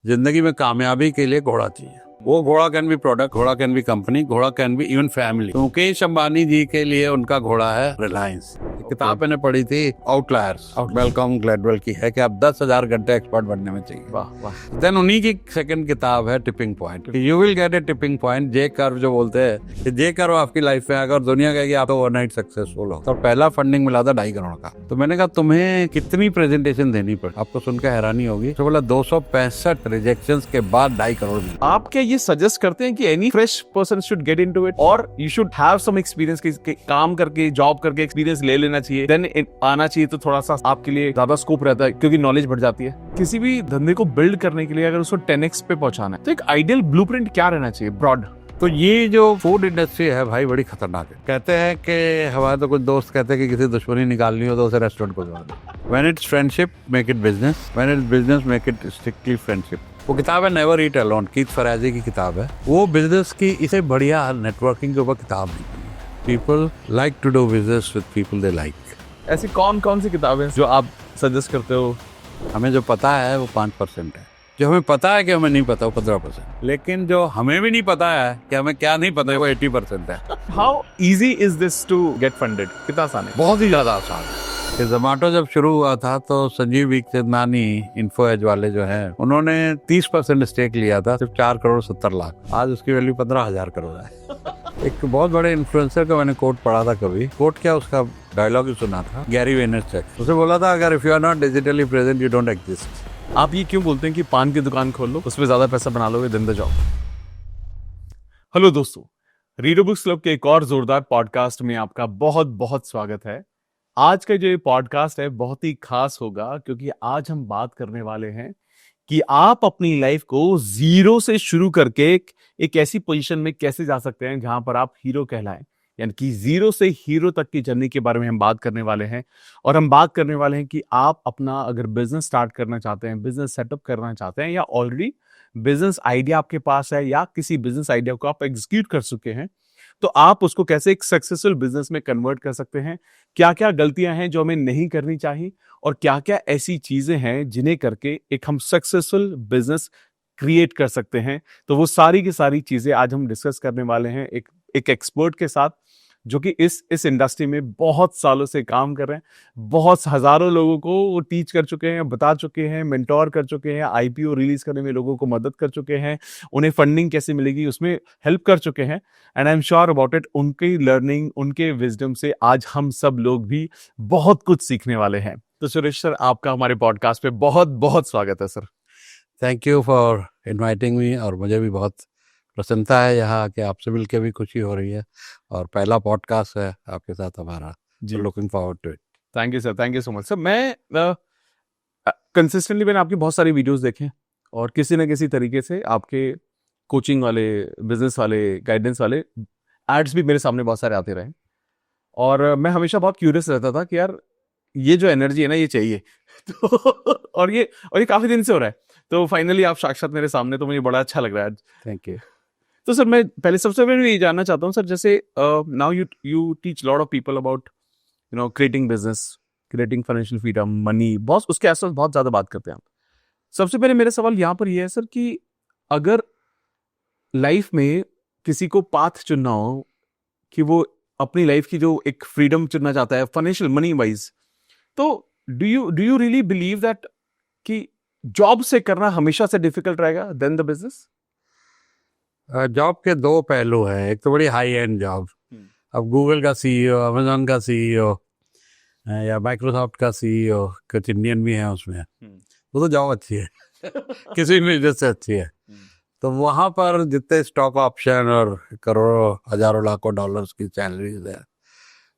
जिंदगी में कामयाबी के लिए घोड़ा चाहिए। वो ghoda can be product, ghoda can be company, ghoda can be even family. Mukesh Ambani ji के लिए उनका घोड़ा है रिलायंस। किताब मैंने पढ़ी थी आउटलायर्स, मेलकॉम ग्लैडवेल की है कि आप 10,000 घंटे एक्सपर्ट बनने में चाहिए। वाह वाह। देन उन्हीं की सेकंड किताब है tipping point. You will get A tipping point, J curve जो बोलते हैं कि जे कर्व आपकी लाइफ में अगर दुनिया कहेगी आप तो ओवरनाइट सक्सेसफुल हो। तो पहला फंडिंग मिला था 2.5 करोड़ का। तो मैंने कहा तुम्हें कितनी प्रेजेंटेशन देनी पड़ी, आपको सुनकर हैरानी होगी। तो बोला 265 रिजेक्शंस के बाद 2.5 करोड़ मिला। आप क्या ये सजेस्ट करते हैं कि any fresh person should get into it और you should have some experience कि काम करके जॉब करके एक्सपीरियंस ले लेना चाहिए, देन आना चाहिए, तो थोड़ा सा आपके लिए ज्यादा स्कोप रहता है क्योंकि नॉलेज बढ़ जाती है। किसी भी धंधे को बिल्ड करने के लिए अगर उसको 10x पे पहुंचाना है तो एक आइडियल ब्लूप्रिंट क्या रहना चाहिए ब्रॉड? तो ये जो फूड इंडस्ट्री है भाई बड़ी खतरनाक है। कहते हैं कि हमारे तो कुछ दोस्त कहते हैं कि किसी दुश्मनी निकालनी हो तो उसे रेस्टोरेंट को जोड़ दो। When it's friendship make it business, when it's business make it strictly friendship. वो किताब है नेवर ईट अलोन, कीथ फराजी की किताब है। वो बिजनेस की इसे बढ़िया नेटवर्किंग के ऊपर किताब लिखी है। People like to do business with people they like. ऐसी कौन कौन सी किताबें जो आप सजेस्ट करते हो? हमें जो पता है वो 5% है, जो हमें पता है कि हमें नहीं पता वो 15%, लेकिन जो हमें भी नहीं पता है कि हमें क्या नहीं पता है वो 80% है। How easy is this to get funded? कितना आसान है? बहुत ही ज्यादा आसान है। जोमेटो जब शुरू हुआ था तो संजीव विक्चंदानी इन्फो एज वाले जो हैं उन्होंने 30% स्टेक लिया था, सिर्फ 4 करोड़ 70 लाख। आज उसकी वैल्यू 15,000 करोड़ है। एक बहुत बड़े इन्फ्लुएंसर का मैंने कोट पढ़ा था, कभी कोट क्या उसका डायलॉग ही सुना था, गैरी वेनरचक। उसे बोला था अगर if you are not digitally present you don't exist. आप ये क्यों बोलते हैं कि पान की दुकान खोल लो, उसमें ज्यादा पैसा बना लोगे देन द जॉब? हेलो दोस्तों, रीडो बुक्स क्लब के एक और जोरदार पॉडकास्ट में आपका बहुत बहुत स्वागत है। आज का जो ये पॉडकास्ट है बहुत ही खास होगा क्योंकि आज हम बात करने वाले हैं कि आप अपनी लाइफ को जीरो से शुरू करके एक ऐसी पोजीशन में कैसे जा सकते हैं जहां पर आप हीरो कहलाएं। यानी कि जीरो से हीरो तक की जर्नी के बारे में हम बात करने वाले हैं। और हम बात करने वाले हैं कि आप अपना अगर बिजनेस स्टार्ट करना चाहते हैं, बिजनेस सेटअप करना चाहते हैं, या ऑलरेडी बिजनेस आइडिया आपके पास है या किसी बिजनेस आइडिया को आप एग्जीक्यूट कर चुके हैं, तो आप उसको कैसे एक सक्सेसफुल बिजनेस में कन्वर्ट कर सकते हैं। क्या क्या गलतियां हैं जो हमें नहीं करनी चाहिए और क्या क्या ऐसी चीजें हैं जिन्हें करके एक हम सक्सेसफुल बिजनेस क्रिएट कर सकते हैं। तो वो सारी की सारी चीजें आज हम डिस्कस करने वाले हैं एक एक्सपर्ट के साथ जो कि इस इंडस्ट्री में बहुत सालों से काम कर रहे हैं, बहुत हजारों लोगों को वो टीच कर चुके हैं, बता चुके हैं, मेंटोर कर चुके हैं, आईपीओ रिलीज करने में लोगों को मदद कर चुके हैं, उन्हें फंडिंग कैसे मिलेगी उसमें हेल्प कर चुके हैं। And I am sure about it, उनकी लर्निंग, उनके विजडम से आज हम सब लोग भी बहुत कुछ सीखने वाले हैं। तो सुरेश सर, आपका हमारे पॉडकास्ट पे बहुत बहुत स्वागत है sir. Thank you for inviting me, और मुझे भी बहुत प्रसन्नता है यहाँ के आपसे मिलकर भी खुशी हो रही है, और पहला पॉडकास्ट है आपके साथ हमारा, looking forward to it. Thank you sir, thank you so much sir. मैं कंसिस्टेंटली मैंने आपकी बहुत सारी वीडियोस देखे और किसी न किसी तरीके से आपके कोचिंग वाले, बिजनेस वाले, गाइडेंस वाले एड्स भी मेरे सामने बहुत सारे आते रहे। और मैं हमेशा बहुत क्यूरियस रहता था कि यार ये जो एनर्जी है ना ये चाहिए। तो और ये काफी दिन से हो रहा है, तो फाइनली आप साक्षात मेरे सामने, तो मुझे बड़ा अच्छा लग रहा है आज। Thank you. तो सर मैं पहले सबसे पहले ये जानना चाहता हूँ सर, जैसे now you teach lot of people about creating business, creating financial freedom, money, बहुत उसके आसपास बहुत ज्यादा बात करते हैं आप। सबसे पहले मेरा सवाल यहाँ पर यह है सर कि अगर लाइफ में किसी को पाथ चुनना हो कि वो अपनी लाइफ की जो एक फ्रीडम चुनना चाहता है फाइनेंशियल मनी वाइज, तो do you really believe that कि जॉब से करना हमेशा से डिफिकल्ट रहेगा देन द बिजनेस? जॉब के 2 पहलू हैं। एक तो बड़ी हाई एंड जॉब, अब गूगल का सीईओ, अमेजोन का सीईओ या माइक्रोसॉफ्ट का सीईओ, कुछ इंडियन भी हैं उसमें, वो तो जॉब अच्छी है किसी भी बिजनेस से अच्छी है। तो वहाँ पर जितने स्टॉक ऑप्शन और करोड़ों हजारों लाखों डॉलर्स की सैलरीज है,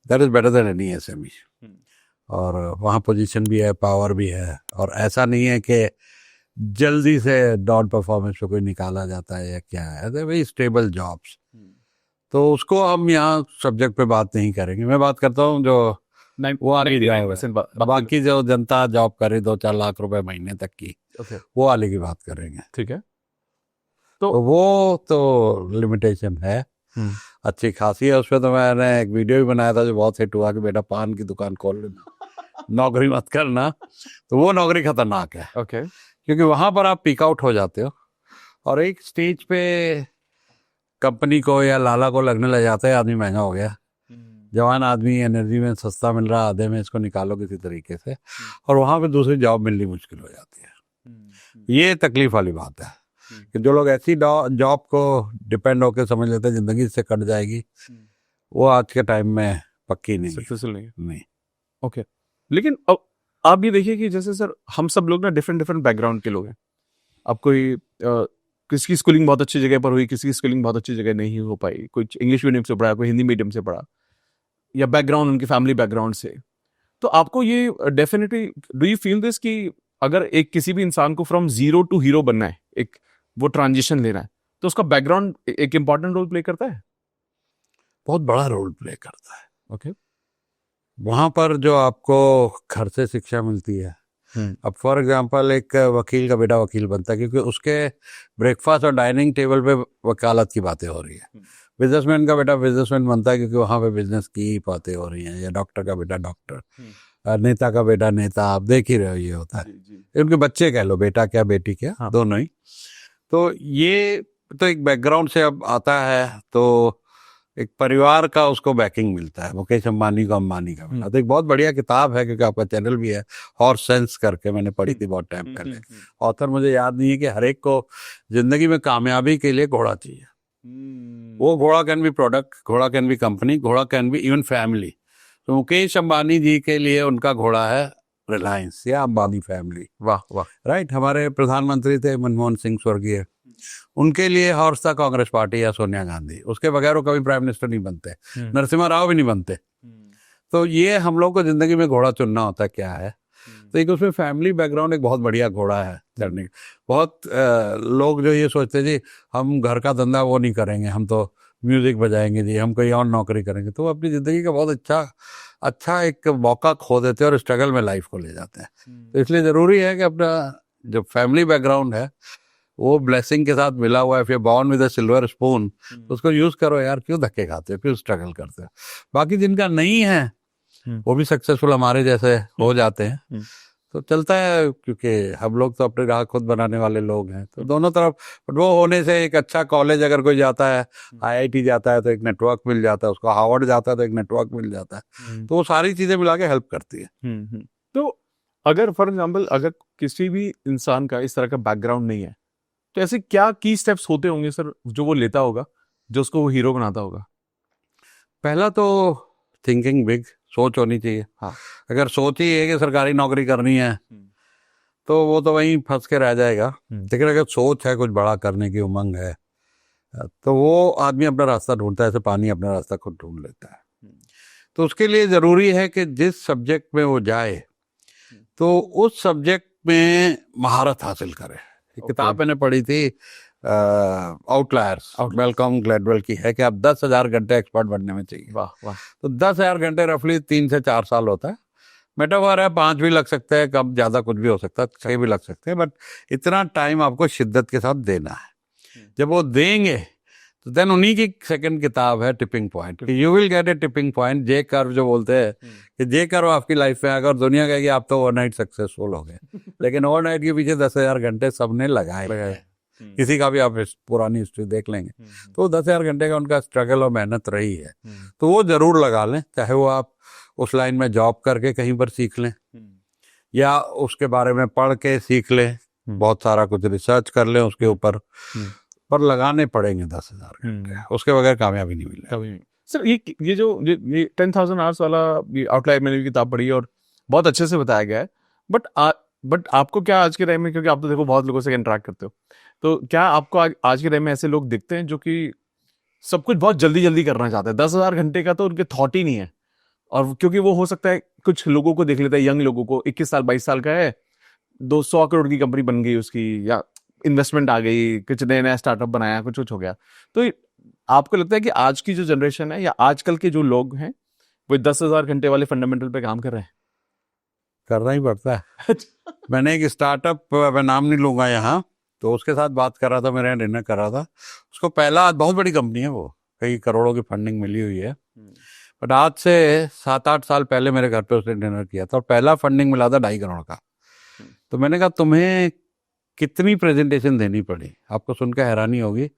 that is better than any SME. और वहाँ पोजीशन भी है, पावर भी है, और ऐसा नहीं है कि जल्दी से नॉन परफॉर्मेंस पे कोई निकाला जाता है या क्या है, वेरी स्टेबल जॉब्स। तो उसको हम यहाँ सब्जेक्ट पे बात नहीं करेंगे। मैं बात करता हूँ जो वो आगे जाए, बाकी जो जनता जॉब करे 2-4 लाख रुपए महीने तक की, वो वाले की बात करेंगे। ठीक है, तो वो तो लिमिटेशन है अच्छी खासी है। उसमें तो मैंने एक वीडियो भी बनाया था जो बहुत हिट हुआ कि बेटा पान की दुकान खोल लेना, नौकरी मत करना। तो वो नौकरी खतरनाक है। ओके। क्योंकि वहाँ पर आप पीक आउट हो जाते हो और एक स्टेज पे कंपनी को या लाला को लगने लग जाता है आदमी महंगा हो गया, जवान आदमी, एनर्जी में सस्ता मिल रहा, आधे में इसको निकालो किसी तरीके से, और वहाँ पे दूसरी जॉब मिलनी मुश्किल हो जाती है। ये तकलीफ वाली बात है कि जो लोग ऐसी जॉब को डिपेंड होकर समझ लेते हैं जिंदगी से कट जाएगी, वो आज के टाइम में पक्की नहीं सक्सेसफुल नहीं। ओके, लेकिन अब आप ये देखिए कि जैसे सर हम सब लोग ना डिफरेंट बैकग्राउंड के लोग हैं। अब कोई किसी की स्कूलिंग बहुत अच्छी जगह पर हुई, किसी की स्कूलिंग बहुत अच्छी जगह नहीं हो पाई, कोई इंग्लिश मीडियम से पढ़ा, कोई हिंदी मीडियम से पढ़ा, या बैकग्राउंड उनकी फैमिली बैकग्राउंड से। तो आपको ये definitely do you feel this कि अगर एक किसी भी इंसान को फ्रॉम जीरो टू हीरो बनना है, एक वो ट्रांजिशन लेना है, तो उसका बैकग्राउंड एक इंपॉर्टेंट रोल प्ले करता है? बहुत बड़ा रोल प्ले करता है। ओके, वहाँ पर जो आपको घर से शिक्षा मिलती है, अब फॉर एग्जांपल एक वकील का बेटा वकील बनता है क्योंकि उसके ब्रेकफास्ट और डाइनिंग टेबल पे वकालत की बातें हो रही है। बिजनेसमैन का बेटा बिजनेसमैन बनता है क्योंकि वहाँ पे बिजनेस की बातें हो रही हैं, या डॉक्टर का बेटा डॉक्टर, नेता का बेटा नेता, आप देख ही रहे हो ये होता है। उनके बच्चे कह लो, बेटा क्या बेटी क्या, दोनों ही। तो ये तो एक बैकग्राउंड से अब आता है, तो एक परिवार का उसको बैकिंग मिलता है। मुकेश अंबानी को अंबानी का मिला। तो एक बहुत बढ़िया किताब है, क्योंकि आपका चैनल भी है, हॉर्स सेंस करके, मैंने पढ़ी थी बहुत टाइम पहले। ऑथर मुझे याद नहीं है कि हर एक को जिंदगी में कामयाबी के लिए घोड़ा चाहिए। वो ghoda can be product, ghoda can be company, ghoda can be even family. तो मुकेश अंबानी जी के लिए उनका घोड़ा है रिलायंस या अंबानी फैमिली। वाह वाह, राइट। हमारे प्रधानमंत्री थे मनमोहन सिंह स्वर्गीय, उनके लिए हॉर्स था कांग्रेस पार्टी या सोनिया गांधी। उसके बगैर वो कभी प्राइम मिनिस्टर नहीं बनते, नरसिम्हा राव भी नहीं बनते। तो ये हम लोग को जिंदगी में घोड़ा चुनना होता है क्या है। तो एक उसमें फैमिली बैकग्राउंड एक बहुत बढ़िया घोड़ा है चढ़ने। बहुत लोग जो ये सोचते हैं जी हम घर का धंधा वो नहीं करेंगे, हम तो म्यूजिक बजाएंगे जी, हम कोई और नौकरी करेंगे, तो वो अपनी जिंदगी का बहुत अच्छा एक मौका खो देते हैं और स्ट्रगल में लाइफ को ले जाते हैं। तो इसलिए जरूरी है कि अपना जो फैमिली बैकग्राउंड है वो ब्लेसिंग के साथ मिला हुआ है। फिर born with a silver spoon, तो उसको यूज करो यार, क्यों धक्के खाते हो, क्यों स्ट्रगल करते हो। बाकी जिनका नहीं है वो भी सक्सेसफुल हमारे जैसे हो जाते हैं, तो चलता है, क्योंकि हम लोग तो अपने राह खुद बनाने वाले लोग हैं। तो दोनों तरफ, बट वो होने से एक अच्छा कॉलेज अगर कोई जाता है, IIT जाता है तो एक नेटवर्क मिल जाता है उसको, हार्वर्ड जाता है तो एक नेटवर्क मिल जाता है। तो वो सारी चीजें मिला के हेल्प करती है। तो अगर फॉर एग्जाम्पल अगर किसी भी इंसान का इस तरह का बैकग्राउंड नहीं है, तो ऐसे क्या की स्टेप्स होते होंगे सर जो वो लेता होगा, जो उसको वो हीरो बनाता होगा? पहला तो थिंकिंग बिग, सोच होनी चाहिए। हाँ। अगर सोच ही है कि सरकारी नौकरी करनी है तो वो तो वहीं फंस के रह जाएगा। लेकिन अगर सोच है, कुछ बड़ा करने की उमंग है, तो वो आदमी अपना रास्ता ढूंढता है, ऐसे पानी अपना रास्ता खुद ढूंढ लेता है। तो उसके लिए जरूरी है कि जिस सब्जेक्ट में वो जाए तो उस सब्जेक्ट में महारत हासिल करे। किताब मैंने पढ़ी थी आउटलायर्स, मैल्कम ग्लैडवेल की है, कि आप 10,000 घंटे एक्सपर्ट बनने में चाहिए। वाह वाह। तो 10,000 घंटे रफली 3 से 4 साल होता है। मेटाफर है, 5 भी लग सकते हैं, कम ज्यादा कुछ भी हो सकता है, 6 भी लग सकते हैं, बट इतना टाइम आपको शिद्दत के साथ देना है। जब वो देंगे तो देन उन्हीं की सेकंड किताब है tipping point. You will get A tipping point, J curve जो बोलते हैं कि जे कर्व आपकी लाइफ में अगर दुनिया कहेगी आप तो ओवरनाइट सक्सेसफुल हो गए, लेकिन ओवरनाइट के पीछे 10,000 घंटे सबने लगाए। किसी का भी आप पुरानी हिस्ट्री देख लेंगे तो 10,000 घंटे का उनका स्ट्रगल और मेहनत रही है। तो वो जरूर लगा लें, चाहे वो आप उस लाइन में जॉब करके कहीं पर सीख लें या उसके बारे में पढ़ के सीख लें, बहुत सारा कुछ रिसर्च कर लें उसके ऊपर, पर लगाने पड़ेंगे 10,000 घंटे, उसके बगैर कामयाबी नहीं मिलेगी। सर ये जो 10,000 आवर्स वाला आउटलायर मैंने भी किताब पढ़ी और बहुत अच्छे से बताया गया है। बट आपको क्या आज के टाइम में, क्योंकि आप तो देखो बहुत लोगों से इंटरेक्ट करते हो, तो क्या आपको आज के टाइम में ऐसे लोग दिखते हैं जो कि सब कुछ बहुत जल्दी जल्दी करना चाहते हैं? 10,000 घंटे का तो उनके थॉट ही नहीं है। और क्योंकि वो हो सकता है कुछ लोगों को देख लेता है, यंग लोगों को, 21 साल 22 साल का है, 200 करोड़ की कंपनी बन गई उसकी, या इन्वेस्टमेंट आ गई, कुछ नया स्टार्टअप बनाया, कुछ हो गया। तो आपको लगता है कि आज की जो जनरेशन है या आजकल के जो लोग हैं वो 10,000 घंटे वाले फंडामेंटल पे काम कर रहे हैं? करना ही पड़ता है। मैंने एक स्टार्टअप, मैं नाम नहीं लूंगा यहाँ, तो उसके साथ बात कर रहा था, मेरे यहाँ डिनर कर रहा था। उसको पहला, बहुत बड़ी कंपनी है वो, कई करोड़ों की फंडिंग मिली हुई है, बट आज से 7-8 साल पहले मेरे घर पे उसने डिनर किया था और पहला फंडिंग मिला था 2.5 करोड़ का। तो मैंने कहा तुम्हें कितनी प्रेजेंटेशन देनी पड़ी, आपको सुनकर हैरानी होगी।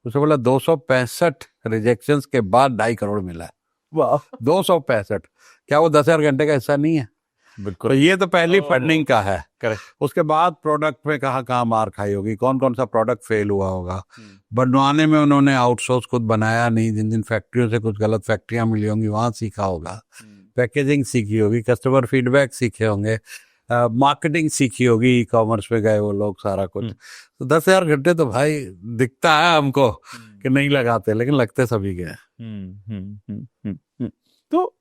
उसने बोला 265 रिजेक्शंस के बाद 2.5 करोड़ मिला है। वाह, 265। क्या वो 10,000 घंटे का हिस्सा नहीं है? बिल्कुल। तो ये तो पहली फंडिंग का है। करेक्ट। उसके बाद प्रोडक्ट में कहाँ मार खाई होगी, कौन कौन सा प्रोडक्ट फेल हुआ होगा, बनवाने में उन्होंने आउटसोर्स खुद बनाया नहीं, जिन जिन फैक्ट्रियों से कुछ गलत फैक्ट्रियां मिली होंगी वहां सीखा होगा, पैकेजिंग सीखी होगी, कस्टमर फीडबैक सीखे होंगे, मार्केटिंग सीखी होगी, ई कॉमर्स पे गए वो लोग, सारा कुछ। तो 10,000 घंटे तो भाई दिखता है हमको कि नहीं लगाते, लेकिन लगते सभी के हैं। तो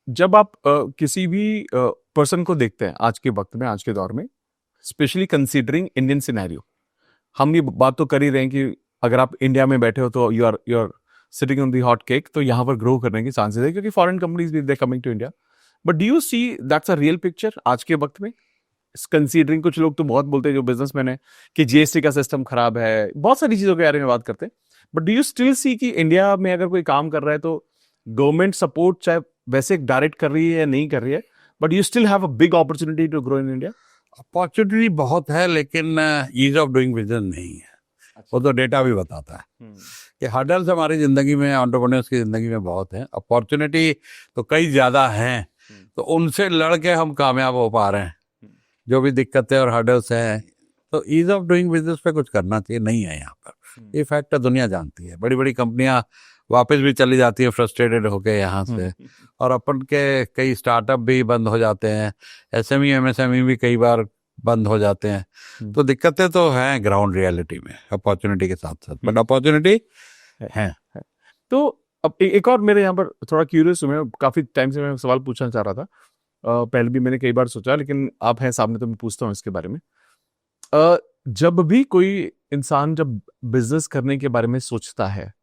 जब आप किसी भी पर्सन को देखते हैं आज के वक्त में, आज के दौर में, स्पेशली कंसीडरिंग इंडियन सिनेरियो, हम ये बात तो कर ही रहे हैं कि अगर आप इंडिया में बैठे हो तो you are sitting on the hot cake, तो यहाँ पर ग्रो करने के चांसेस है क्योंकि फॉरेन कंपनीज भी they coming to India. But do you see that's a real picture आज के वक्त में, कंसीडरिंग? कुछ लोग तो बहुत बोलते हैं जो बिजनेसमैन है कि जीएसटी का सिस्टम खराब है, बहुत सारी चीजों के बारे में बात करते हैं। But do you still see कि इंडिया में अगर कोई काम कर रहा है तो गवर्नमेंट सपोर्ट चाहे वैसे डायरेक्ट कर रही है या नहीं कर रही है, but you still have a big opportunity to grow in India? Opportunity बहुत है, लेकिन ईज ऑफ डूइंग बिजनेस नहीं है। वो तो डेटा भी बताता है कि हर्डल्स हमारी जिंदगी में, एंटरप्रेन्योर्स की जिंदगी में बहुत है। अपॉर्चुनिटी तो कई ज्यादा हैं, तो उनसे लड़ के हम कामयाब हो पा रहे हैं। जो भी दिक्कतें और हर्डल्स हैं, तो ईज ऑफ डूइंग बिजनेस पे कुछ करना चाहिए, नहीं है यहाँ पर। ये फैक्ट दुनिया जानती है। बड़ी बड़ी कंपनियां वापस भी चली जाती है फ्रस्ट्रेटेड होके यहाँ से, और अपन के कई स्टार्टअप भी बंद हो जाते हैं, एसएमई एमएसएमई भी कई बार बंद हो जाते हैं। तो दिक्कतें तो हैं ग्राउंड रियलिटी में, अपॉर्चुनिटी के साथ साथ, बट अपॉर्चुनिटी है। तो अब एक और मेरे यहाँ पर थोड़ा क्यूरियस हूँ, मैं काफी टाइम से मैं सवाल पूछना चाह रहा था, पहले भी मैंने कई बार सोचा, लेकिन आप हैं सामने तो मैं पूछता हूँ इसके बारे में। जब भी कोई इंसान जब बिजनेस करने के बारे में सोचता है,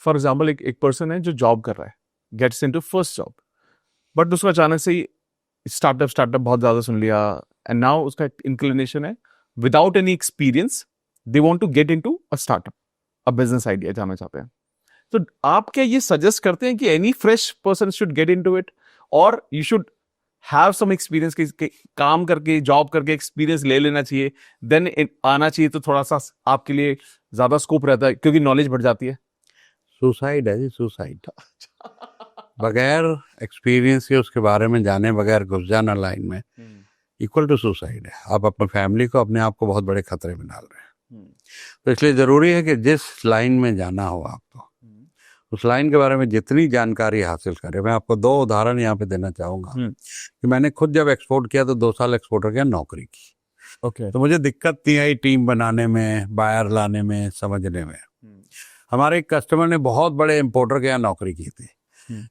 फॉर एग्जाम्पल एक पर्सन है जो जॉब कर रहा है, gets into first job, but उसको अचानक से ही स्टार्टअप बहुत ज्यादा सुन लिया, एंड नाउ उसका इंक्लिनेशन है without any experience they want to get into a startup, a business idea जाना चाहते हैं। तो आप क्या ये सजेस्ट करते हैं कि any fresh person should get into it, और you should have some experience, काम करके जॉब करके एक्सपीरियंस ले लेना चाहिए, देन आना चाहिए, तो थोड़ा सा आपके लिए ज्यादा स्कोप रहता है क्योंकि नॉलेज बढ़ जाती है? सुसाइड है जी, सुसाइड। बगैर एक्सपीरियंस के, उसके बारे में जाने बगैर घुस जाना लाइन में, इक्वल टू सुसाइड है। आप अपने फैमिली को, अपने आप को बहुत बड़े खतरे में डाल रहे हैं। तो इसलिए जरूरी है कि जिस लाइन में जाना हो आपको, उस लाइन के बारे में जितनी जानकारी हासिल करें। मैं आपको 2 उदाहरण यहाँ पे देना चाहूंगा कि मैंने खुद जब एक्सपोर्ट किया तो 2 साल एक्सपोर्टर किया, नौकरी की। ओके। तो मुझे दिक्कत नहीं आई टीम बनाने में, बायर लाने में, समझने में। हमारे एक कस्टमर ने बहुत बड़े इम्पोर्टर के यहाँ नौकरी की थी।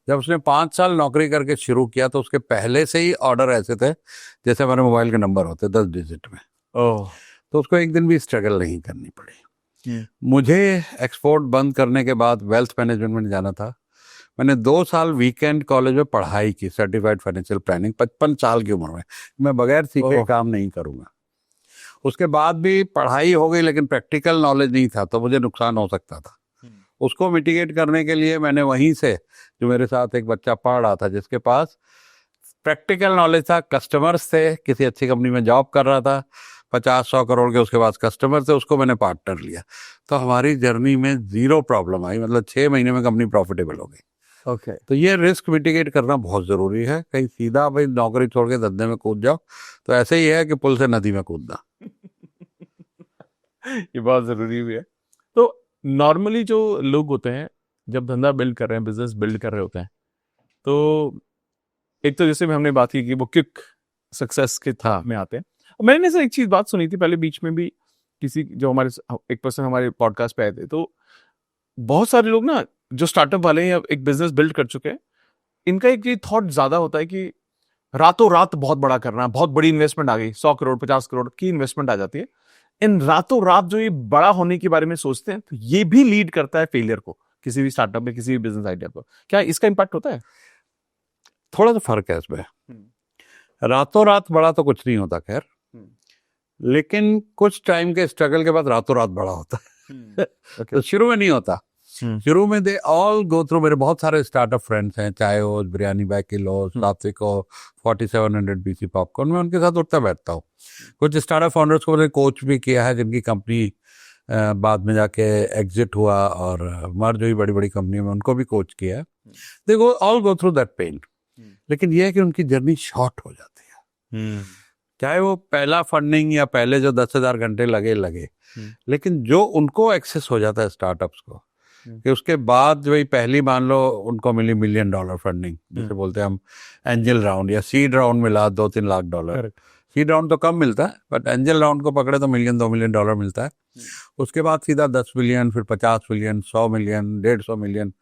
जब उसने 5 साल नौकरी करके शुरू किया तो उसके पहले से ही ऑर्डर ऐसे थे जैसे हमारे मोबाइल के नंबर होते, 10 डिजिट में। तो उसको एक दिन भी स्ट्रगल नहीं करनी पड़ी। मुझे एक्सपोर्ट बंद करने के बाद वेल्थ मैनेजमेंट में जाना था। मैंने 2 साल वीकेंड कॉलेज में पढ़ाई की, सर्टिफाइड फाइनेंशियल प्लानिंग, 55 साल की उम्र में। मैं बगैर सीखे काम नहीं करूंगा। उसके बाद भी पढ़ाई हो गई, लेकिन प्रैक्टिकल नॉलेज नहीं था, तो मुझे नुकसान हो सकता था। उसको मिटिगेट करने के लिए मैंने वहीं से, जो मेरे साथ एक बच्चा पढ़ रहा था जिसके पास प्रैक्टिकल नॉलेज था, कस्टमर्स थे, किसी अच्छी कंपनी में जॉब कर रहा था, 50-100 करोड़ के उसके पास कस्टमर थे, उसको मैंने पार्टनर लिया। तो हमारी जर्नी में 0 प्रॉब्लम आई, मतलब 6 महीने में कंपनी प्रॉफिटेबल हो गई। ओके। तो ये रिस्क मिटिगेट करना बहुत जरूरी है। कहीं सीधा भाई नौकरी छोड़ के धंधे में कूद जाओ तो ऐसे ही है कि पुल से नदी में कूदना। ये बहुत जरूरी भी है। तो नॉर्मली जो लोग होते हैं जब धंधा बिल्ड कर रहे हैं, बिजनेस बिल्ड कर रहे होते हैं, तो एक तो जैसे हमने बात की कि वो क्विक सक्सेस के था में आते हैं। मैंने से एक चीज बात सुनी थी पहले, बीच में भी किसी जो हमारे एक पर्सन हमारे पॉडकास्ट पे आए थे, तो बहुत सारे लोग ना जो स्टार्टअप वाले हैं या एक बिजनेस बिल्ड कर चुके हैं, इनका एक ये थॉट ज्यादा होता है कि रातों रात बहुत बड़ा करना, बहुत बड़ी इन्वेस्टमेंट आ गई, 100 करोड़ 50 करोड़ की इन्वेस्टमेंट आ जाती है। इन रातों रात जो ये बड़ा होने के बारे में सोचते हैं, तो ये भी लीड करता है फेलियर को, किसी भी स्टार्टअप में, किसी भी बिजनेस आइडिया पर। क्या इसका इंपैक्ट होता है? थोड़ा सा फर्क है इसमें। रातों रात बड़ा तो कुछ नहीं होता खैर, लेकिन कुछ टाइम के स्ट्रगल के बाद रातों रात बड़ा होता है। तो शुरू में नहीं होता, शुरू में दे ऑल गो थ्रू, मेरे बहुत सारे स्टार्टअप फ्रेंड्स हैं, चाहे वो बिरयानी बाय किलो, सात्विक हो, 4700 BC पॉपकॉर्न, मैं उनके साथ उठता बैठता हूँ। कुछ स्टार्टअप फाउंडर्स को मैंने कोच भी किया है, जिनकी कंपनी बाद में जाके एग्जिट हुआ और मर्ज हुई बड़ी बड़ी कंपनी में, उनको भी कोच किया है। They go all go through that pain, लेकिन ये है कि उनकी जर्नी शॉर्ट हो जाती है। चाहे वो पहला फंडिंग या पहले जो 10,000 घंटे लगे, लेकिन जो उनको एक्सेस हो जाता है स्टार्टअप्स को, कि उसके बाद वही पहली मान लो उनको मिली $1 मिलियन फंडिंग, जिसे बोलते हैं हम एंजल राउंड, या सीड राउंड मिला $2-3 लाख। सीड राउंड तो कम मिलता है, बट एंजल राउंड को पकड़े तो $1 मिलियन $2 मिलियन मिलता है। उसके बाद सीधा 10 मिलियन, फिर 50 मिलियन, 100 मिलियन, 150 मिलियन।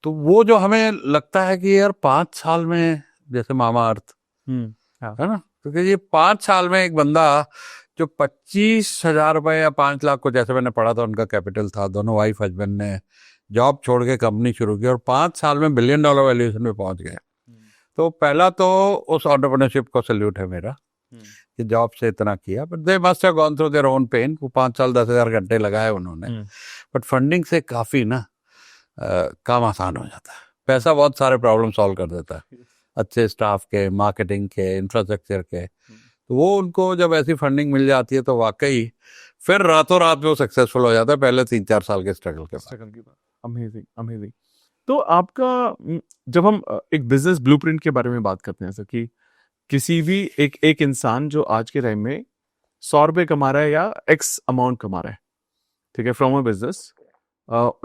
तो वो जो हमें लगता है कि यार 5 साल में, जैसे मामा अर्थ है ना, क्योंकि ये 5 साल में एक बंदा जो 25,000 रुपए या 5 लाख को, जैसे मैंने पढ़ा था, उनका कैपिटल था, दोनों वाइफ हस्बैंड ने जॉब छोड़ के कंपनी शुरू की और 5 साल में $1 बिलियन वैल्यूएशन में पहुंच गए। तो पहला तो उस एंटरप्रेन्योरशिप को सैल्यूट है मेरा कि जॉब से इतना किया, but they must have gone through their own pain. वो 5 साल 10,000 घंटे लगाए उन्होंने, बट फंडिंग से काफी ना काम आसान हो जाता है। पैसा बहुत सारे प्रॉब्लम सॉल्व कर देता है, अच्छे स्टाफ के, मार्केटिंग के, इंफ्रास्ट्रक्चर के। तो वो उनको जब ऐसी फंडिंग मिल जाती है तो वाकई फिर रातों रात में वो सक्सेसफुल हो जाता है, पहले 3-4 साल के स्ट्रगल के बाद। Amazing amazing. तो आपका, जब हम एक बिजनेस ब्लूप्रिंट के बारे में बात करते हैं, जैसे कि किसी भी एक इंसान जो आज के टाइम में 100 रुपए कमा रहा है या एक्स अमाउंट कमा रहा है, ठीक है, फ्रॉम अ बिजनेस,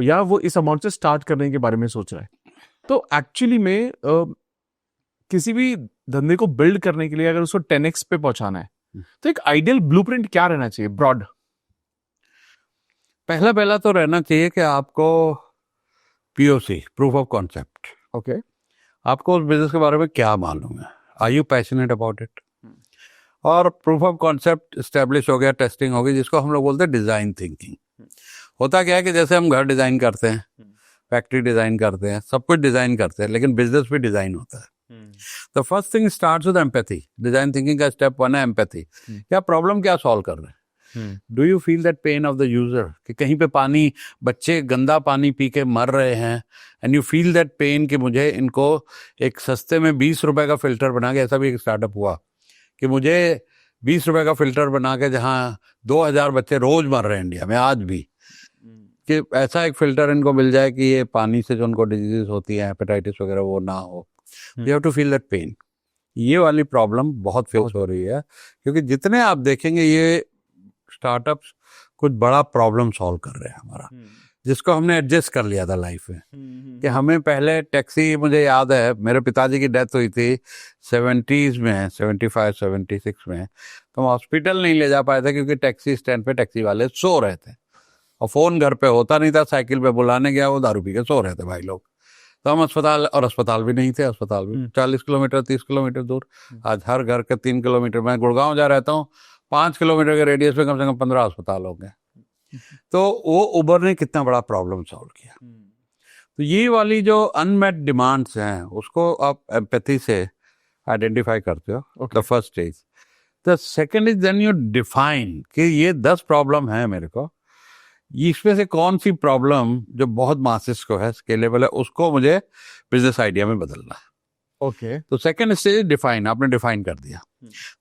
या वो इस अमाउंट से स्टार्ट करने के बारे में सोच रहा है, तो एक्चुअली में किसी भी धंधे को बिल्ड करने के लिए अगर उसको 10x पे पहुंचाना है, तो एक आइडियल ब्लूप्रिंट क्या रहना चाहिए ब्रॉड? पहला तो रहना चाहिए कि आपको POC, proof of concept, okay, आपको उस बिजनेस के बारे में क्या मालूम है, are you passionate about it. और प्रूफ ऑफ कॉन्सेप्ट स्टैब्लिश हो गया, टेस्टिंग हो गई, जिसको हम लोग बोलते हैं डिजाइन थिंकिंग। होता क्या है कि जैसे हम घर डिजाइन करते हैं, फैक्ट्री डिजाइन करते हैं, सब कुछ डिजाइन करते हैं, लेकिन बिजनेस भी डिजाइन होता है। तो first thing starts with empathy. Design thinking का स्टेप 1 है एम्पैथी। क्या प्रॉब्लम, क्या सॉल्व कर रहे हैं, do you feel that pain of the user, कि कहीं पे पानी, बच्चे गंदा पानी पी के मर रहे हैं, and you feel that pen कि मुझे इनको एक सस्ते में 20 रुपए का फिल्टर बना के, ऐसा भी एक स्टार्टअप हुआ कि मुझे 20 रुपए का फिल्टर बना के, जहाँ 2000 बच्चे रोज मर रहे हैं इंडिया में आज भी, कि ऐसा एक फिल्टर इनको मिल जाए कि ये पानी से जो उनको डिजीज होती है, हेपेटाइटिस वगैरह, वो ना हो। You have to feel that pain. ये वाली प्रॉब्लम बहुत फेस हो रही है, क्योंकि जितने आप देखेंगे ये स्टार्टअप्स कुछ बड़ा प्रॉब्लम सॉल्व कर रहे हैं हमारा, जिसको हमने एडजस्ट कर लिया था लाइफ में। कि हमें पहले टैक्सी, मुझे याद है मेरे पिताजी की डेथ हुई थी 70s में, 75-76 में, तो हम हॉस्पिटल नहीं ले जा पाए थे क्योंकि टैक्सी स्टैंड पे टैक्सी वाले सो रहे थे और फोन घर पे होता नहीं था, साइकिल पे बुलाने गया, वो दारू पी के सो रहे थे भाई लोग। तो हम अस्पताल भी नहीं थे, अस्पताल भी 40 किलोमीटर 30 किलोमीटर दूर। आज हर घर के 3 किलोमीटर, मैं गुड़गांव जा रहता हूँ, 5 किलोमीटर के रेडियस में कम से कम 15 अस्पताल हो गए। तो वो उबर ने कितना बड़ा प्रॉब्लम सॉल्व किया। तो ये वाली जो अनमेट डिमांड्स हैं, उसको आप एम्पैथी से आइडेंटिफाई करते हो, the first stage. The second is then you define कि ये 10 प्रॉब्लम है मेरे को, इसमें से कौन सी प्रॉब्लम जो बहुत मासेस को है, स्केलेबल है, उसको मुझे बिजनेस आइडिया में बदलना है। ओके, तो सेकेंड स्टेज डिफाइन, आपने डिफाइन कर दिया।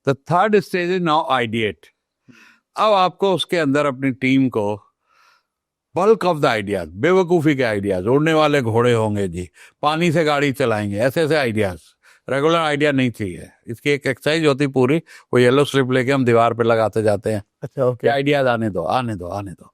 The third stage is now ideate. अब आपको उसके अंदर अपनी टीम को बल्क ऑफ द आइडियाज, बेवकूफी के आइडियाज, उड़ने वाले घोड़े होंगे जी, पानी से गाड़ी चलाएंगे, ऐसे ऐसे आइडियाज, रेगुलर आइडिया नहीं चाहिए। इसकी एक एक्सरसाइज होती पूरी, वो येलो स्लिप लेके हम दीवार पे लगाते जाते हैं। अच्छा, ओके, आइडियाज आने दो आने दो आने दो।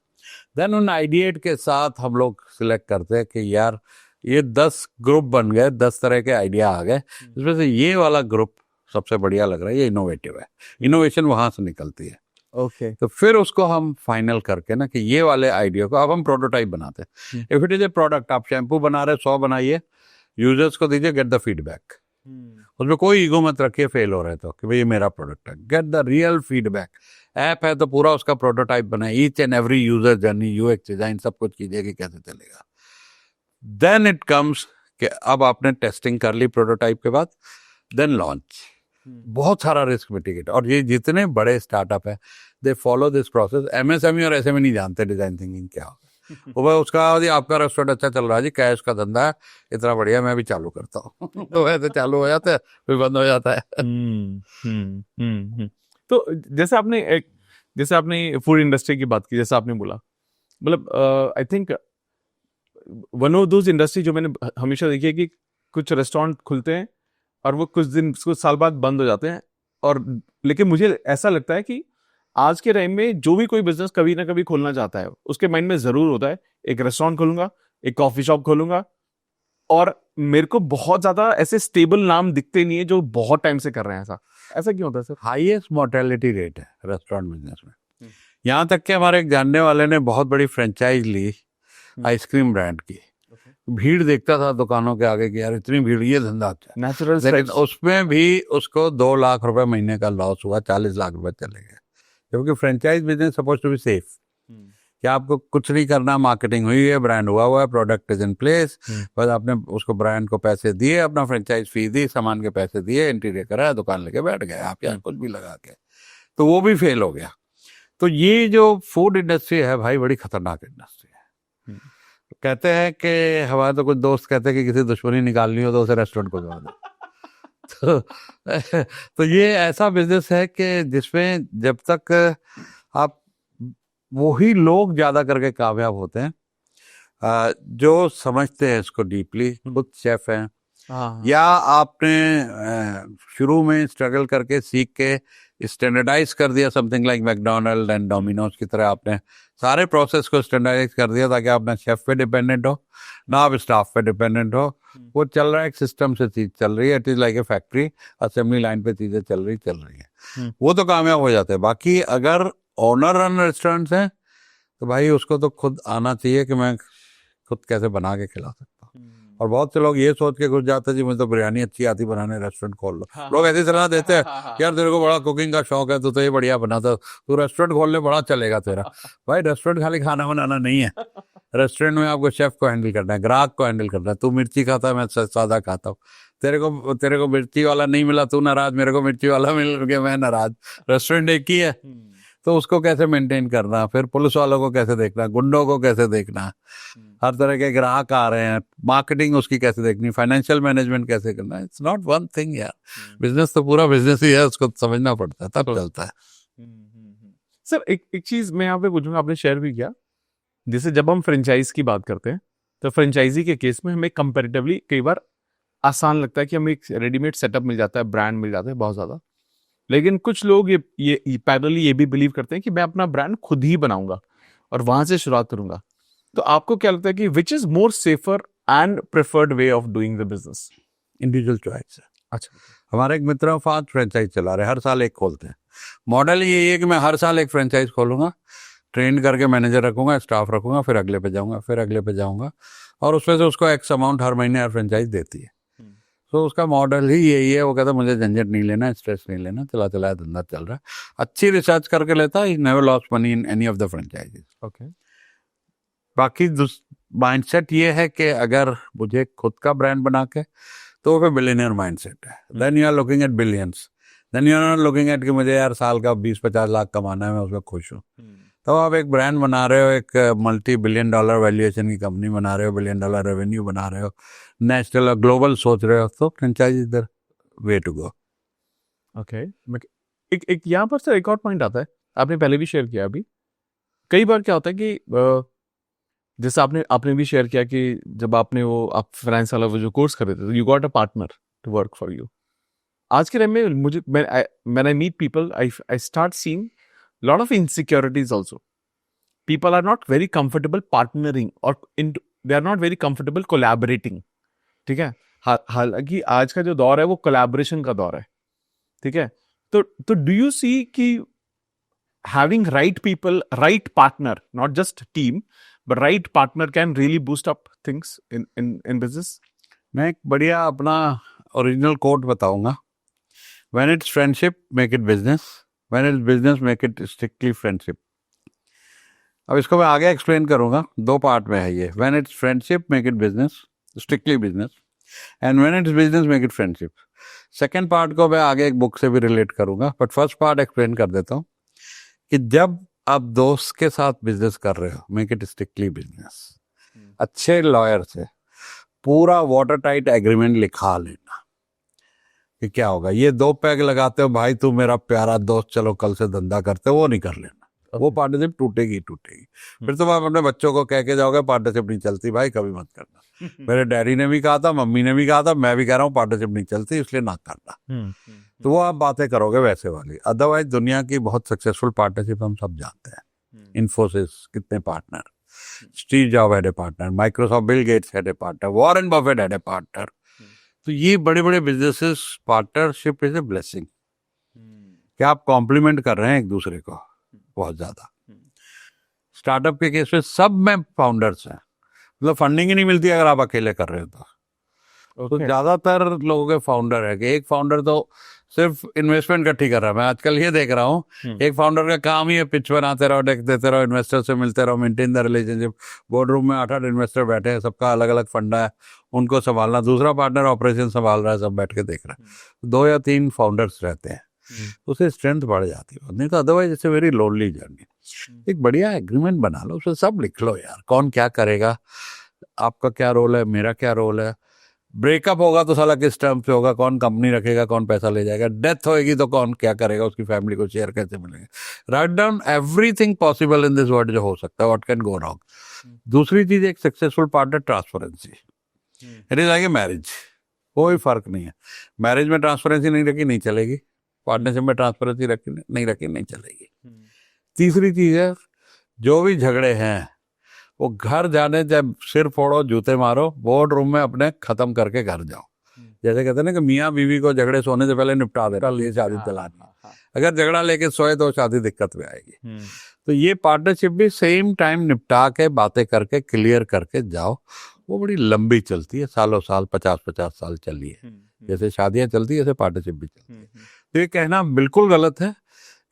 देन उन आइडिएट के साथ हम लोग सिलेक्ट करते हैं कि यार ये 10 ग्रुप बन गए, 10 तरह के आइडिया आ गए, इसमें से ये वाला ग्रुप सबसे बढ़िया लग रहा है, ये इनोवेटिव है। इनोवेशन वहां से निकलती है। ओके, तो फिर उसको हम फाइनल करके ना कि ये वाले आइडिया को अब हम प्रोटोटाइप बनाते हैं। If it is a product, आप शैम्पू बना रहे 100 बनाइए, यूजर्स को दीजिए, गेट द फीडबैक। उसमें कोई ईगो मत रखिए फेल हो रहे तो कि भाई ये मेरा प्रोडक्ट है, get the real feedback. App है तो पूरा उसका प्रोटोटाइप बनाए, each and every user journey, UX design, सब कुछ कीजिए कि कैसे चलेगा। देन इट कम्स कि अब आपने टेस्टिंग कर ली प्रोटोटाइप के बाद, देन लॉन्च। बहुत सारा रिस्क मिटिगेट, और ये जितने बड़े स्टार्टअप है they follow this process. MSME और एसएमई नहीं जानते डिजाइन थिंकिंग क्या होगा। वो भाई उसका जी आपका रेस्टोरेंट अच्छा चल रहा है जी, कैश का धंधा है इतना बढ़िया, मैं भी चालू करता हूँ। तो वैसे चालू हो जाता है फिर बंद हो जाता है। तो जैसे आपने फूड इंडस्ट्री की बात की, जैसे आपने बोला, मतलब I think one of those industry जो मैंने हमेशा देखी है कि कुछ रेस्टोरेंट खुलते हैं और वो कुछ साल बाद बंद हो जाते हैं। और लेकिन मुझे ऐसा लगता है कि आज के टाइम में जो भी कोई बिजनेस कभी ना कभी खोलना चाहता है, उसके माइंड में जरूर होता है एक रेस्टोरेंट खोलूंगा, एक कॉफी शॉप खोलूंगा। और मेरे को बहुत ज्यादा ऐसे स्टेबल नाम दिखते नहीं है जो बहुत टाइम से कर रहे हैं ऐसा। ऐसा क्यों होता है सर? हाईएस्ट मोर्टेलिटी रेट है रेस्टोरेंट बिजनेस में। यहाँ तक कि हमारे एक जानने वाले ने बहुत बड़ी फ्रेंचाइज ली आइसक्रीम ब्रांड की। भीड़ देखता था दुकानों के आगे कि यार इतनी भीड़, ये धंधा अच्छा है। नेचुरल, लेकिन उसमें भी उसको 2 लाख रुपए महीने का लॉस हुआ, 40 लाख रुपए चले गए। क्योंकि franchise business suppose to be safe, कि आपको कुछ नहीं करना, मार्केटिंग हुई है, ब्रांड हुआ है, प्रोडक्ट इज इन प्लेस, बस आपने उसको ब्रांड को पैसे दिए, अपना फ्रेंचाइज फी दी, सामान के पैसे दिए, इंटीरियर करा, दुकान लेके बैठ गए आप यहाँ कुछ भी लगा के, तो वो भी फेल हो गया। तो ये जो फूड इंडस्ट्री है भाई बड़ी खतरनाक इंडस्ट्री है। कहते हैं कि हमारे तो कुछ दोस्त कहते हैं कि किसी दुश्मनी निकालनी हो तो उसे रेस्टोरेंट को जोड़ दो। तो ये ऐसा बिजनेस है कि जिसमें जब तक आप, वही लोग ज्यादा करके कामयाब होते हैं जो समझते हैं इसको डीपली, खुद शेफ हैं, या आपने शुरू में स्ट्रगल करके सीख के स्टैंडर्डाइज कर दिया, something like McDonald and Domino's की तरह आपने सारे प्रोसेस को स्टैंडर्डाइज कर दिया ताकि आप ना शेफ पे डिपेंडेंट हो ना आप स्टाफ पे डिपेंडेंट हो। वो चल रहा है, एक सिस्टम से चीज चल रही है, it is like a factory, assembly line पे चीजें चल रही है, वो तो कामयाब हो जाते हैं। बाकी अगर ओनर रन रेस्टोरेंट्स हैं तो भाई उसको तो खुद आना चाहिए कि मैं खुद कैसे बना के खिला सकता हूँ। और बहुत से लोग ये सोच के घुस जाते हैं जी मुझे तो बिरयानी अच्छी आती बनाने, रेस्टोरेंट खोल लो। लोग ऐसी सलाह देते हैं यार तेरे को बड़ा कुकिंग का शौक है, तो ये बढ़िया बनाता, तू रेस्टोरेंट खोल ले, बड़ा चलेगा तेरा। भाई रेस्टोरेंट खाली खाना बनाना नहीं है, रेस्टोरेंट में आपको शेफ को हैंडल करना है, ग्राहक को हैंडल करना है। तू मिर्ची खाता है, मैं सादा खाता हूँ, तेरे को मिर्ची वाला नहीं मिला तू नाराज, मेरे को मिर्ची वाला मिल गया मैं नाराज। रेस्टोरेंट एक ही है, तो उसको कैसे मेंटेन करना, फिर पुलिस वालों को कैसे देखना, गुंडों को कैसे देखना, हर तरह के ग्राहक आ रहे हैं, मार्केटिंग उसकी कैसे देखनी, फाइनेंशियल मैनेजमेंट कैसे करना, इट्स नॉट वन थिंग यार। बिजनेस तो पूरा बिजनेस ही है, उसको समझना पड़ता है तब चलता है। सर एक चीज मैं यहाँ पे पूछूंगा, आपने शेयर भी किया, जैसे जब हम फ्रेंचाइज की बात करते हैं तो फ्रेंचाइजी के केस में हमें कंपैरेटिवली कई बार आसान लगता है कि हमें एक रेडीमेड सेटअप मिल जाता है, ब्रांड मिल जाता है बहुत ज्यादा। लेकिन कुछ लोग ये पैरेलली ये भी बिलीव करते हैं कि मैं अपना ब्रांड खुद ही बनाऊंगा और वहां से शुरुआत करूंगा। तो आपको क्या लगता है कि which is more safer and preferred way of doing the business? Individual choice है। अच्छा, हमारे एक मित्र 5 फ्रेंचाइज चला रहे, हर साल एक खोलते हैं। मॉडल यही है कि मैं हर साल एक फ्रेंचाइज खोलूंगा, ट्रेन करके मैनेजर रखूंगा, स्टाफ रखूंगा, फिर अगले पे जाऊंगा, फिर अगले पे जाऊंगा, और उसमें से उसको एक्स अमाउंट हर महीने हर फ्रेंचाइज देती है। तो उसका मॉडल ही यही है। वो कहता है मुझे झंझट नहीं लेना, स्ट्रेस नहीं लेना, चला चला धंधा चल रहा है, अच्छी रिसर्च करके लेता है, never loss money in any of the franchises. Okay. बाकी माइंडसेट ये है कि अगर मुझे खुद का ब्रांड बना के, तो फिर बिलियनियर माइंडसेट है। Then you are looking at billions, then you are not looking at कि मुझे यार साल का 20-50 लाख कमाना है, मैं उसमें खुश हूँ। तो आप एक ब्रांड बना रहे हो, एक मल्टी $1 बिलियन वैल्यूएशन की कंपनी बना रहे हो, $1 बिलियन रेवेन्यू बना रहे हो, नेशनल और ग्लोबल सोच रहे हो, तो franchise is the way to go. Okay. एक यहाँ पर सर एक और पॉइंट आता है, आपने पहले भी शेयर किया। अभी कई बार क्या होता है कि जैसे आपने भी शेयर किया कि जब आप फाइनेंस वाला वो जो कोर्स कर रहे थे, you got a partner to work for you. आज के टाइम में मुझे when I meet people, I start seeing lot of insecurities also. People are not very comfortable partnering or they are not very comfortable collaborating. ठीक है, हालांकि आज का जो दौर है वो कोलैबोरेशन का दौर है, ठीक है। तो डू यू सी कि having right people, right partner, not just team but right partner can really boost up things in business? मैं एक बढ़िया अपना ओरिजिनल कोट बताऊंगा, when it's friendship make it business, when it's business make it strictly friendship। अब इसको मैं आगे explain करूंगा, 2 पार्ट में है ये। when it's friendship make it business, strictly business, and when it's business make it friendship। Second part को मैं आगे एक बुक से भी रिलेट करूंगा, बट फर्स्ट पार्ट एक्सप्लेन कर देता हूँ कि जब आप दोस्त के साथ बिजनेस कर रहे हो, मेक इट स्ट्रिक्टली बिजनेस। अच्छे लॉयर से पूरा वाटर टाइट एग्रीमेंट लिखा लेना कि क्या होगा, ये 2 पैग लगाते हो भाई, तू मेरा प्यारा दोस्त, चलो कल से धंधा करते हो, वो नहीं कर लेना। वो पार्टनरशिप टूटेगी टूटेगी। फिर तुम आप अपने बच्चों को कह के जाओगे पार्टनरशिप नहीं चलती, भाई कभी मत करना। मेरे डैडी ने भी कहा था, मम्मी ने भी कहा था, मैं भी कह रहा हूँ पार्टनरशिप नहीं चलती, इसलिए ना करना। तो वो आप बातें करोगे वैसे वाली। अदरवाइज दुनिया की बहुत सक्सेसफुल पार्टनरशिप हम सब जानते हैं। इन्फोसिस कितने partner, Steve job had a partner, Microsoft Bill Gates had a partner, Warren Buffett had a partner. तो ये बड़े बड़े businesses, partnership is a blessing. क्या आप कॉम्प्लीमेंट कर रहे हैं एक दूसरे को बहुत ज्यादा। स्टार्टअप के केस में सब में फाउंडर्स हैं, मतलब फंडिंग ही नहीं मिलती अगर आप अकेले कर रहे हो तो ज्यादातर लोगों के फाउंडर है कि एक फाउंडर तो सिर्फ इन्वेस्टमेंट इकट्ठी कर रहा है। मैं आजकल ये देख रहा हूँ एक फाउंडर का काम ही है पिच बनाते रहो, डेक देते रहो, इन्वेस्टर से मिलते रहो, maintain the relationship. Board room में 8-8 इन्वेस्टर बैठे हैं, सबका अलग अलग फंडा है, उनको संभालना। दूसरा पार्टनर ऑपरेशन संभाल रहा है, सब बैठ के देख रहा है। 2 या 3 फाउंडर्स रहते हैं, उससे स्ट्रेंथ बढ़ जाती है। नहीं तो otherwise it's a very lonely journey. एक बढ़िया एग्रीमेंट बना लो, उसमें सब लिख लो यार, कौन क्या करेगा, आपका क्या रोल है, मेरा क्या रोल है। ब्रेकअप होगा तो साला किस टर्म पे होगा, कौन कंपनी रखेगा, कौन पैसा ले जाएगा। डेथ होएगी तो कौन क्या करेगा, उसकी फैमिली को शेयर कैसे मिलेंगे। Write down everything possible in this world जो हो सकता है, व्हाट कैन गो रॉन्ग। दूसरी चीज, एक successful partner transparency. It is like a marriage, कोई फर्क नहीं है। मैरिज में ट्रांसपेरेंसी नहीं रखी नहीं चलेगी, पार्टनरशिप में ट्रांसपेरेंसी रखी नहीं रखी नहीं चलेगी। तीसरी चीज है, जो भी झगड़े हैं वो घर जाने जब सिर फोड़ो जूते मारो, बोर्ड रूम में अपने खत्म करके घर जाओ। जैसे कहते हैं ना कि मियाँ बीवी को झगड़े सोने से पहले निपटा दे, कल ये शादी चलानी। अगर झगड़ा लेके सोए तो शादी दिक्कत में आएगी। तो ये पार्टनरशिप भी सेम टाइम निपटा के, बातें करके, क्लियर करके जाओ, वो बड़ी लंबी चलती है, सालों साल, 50-50 साल चली है। जैसे शादियां चलती है ऐसे पार्टनरशिप भी चलती है। तो ये कहना बिल्कुल गलत है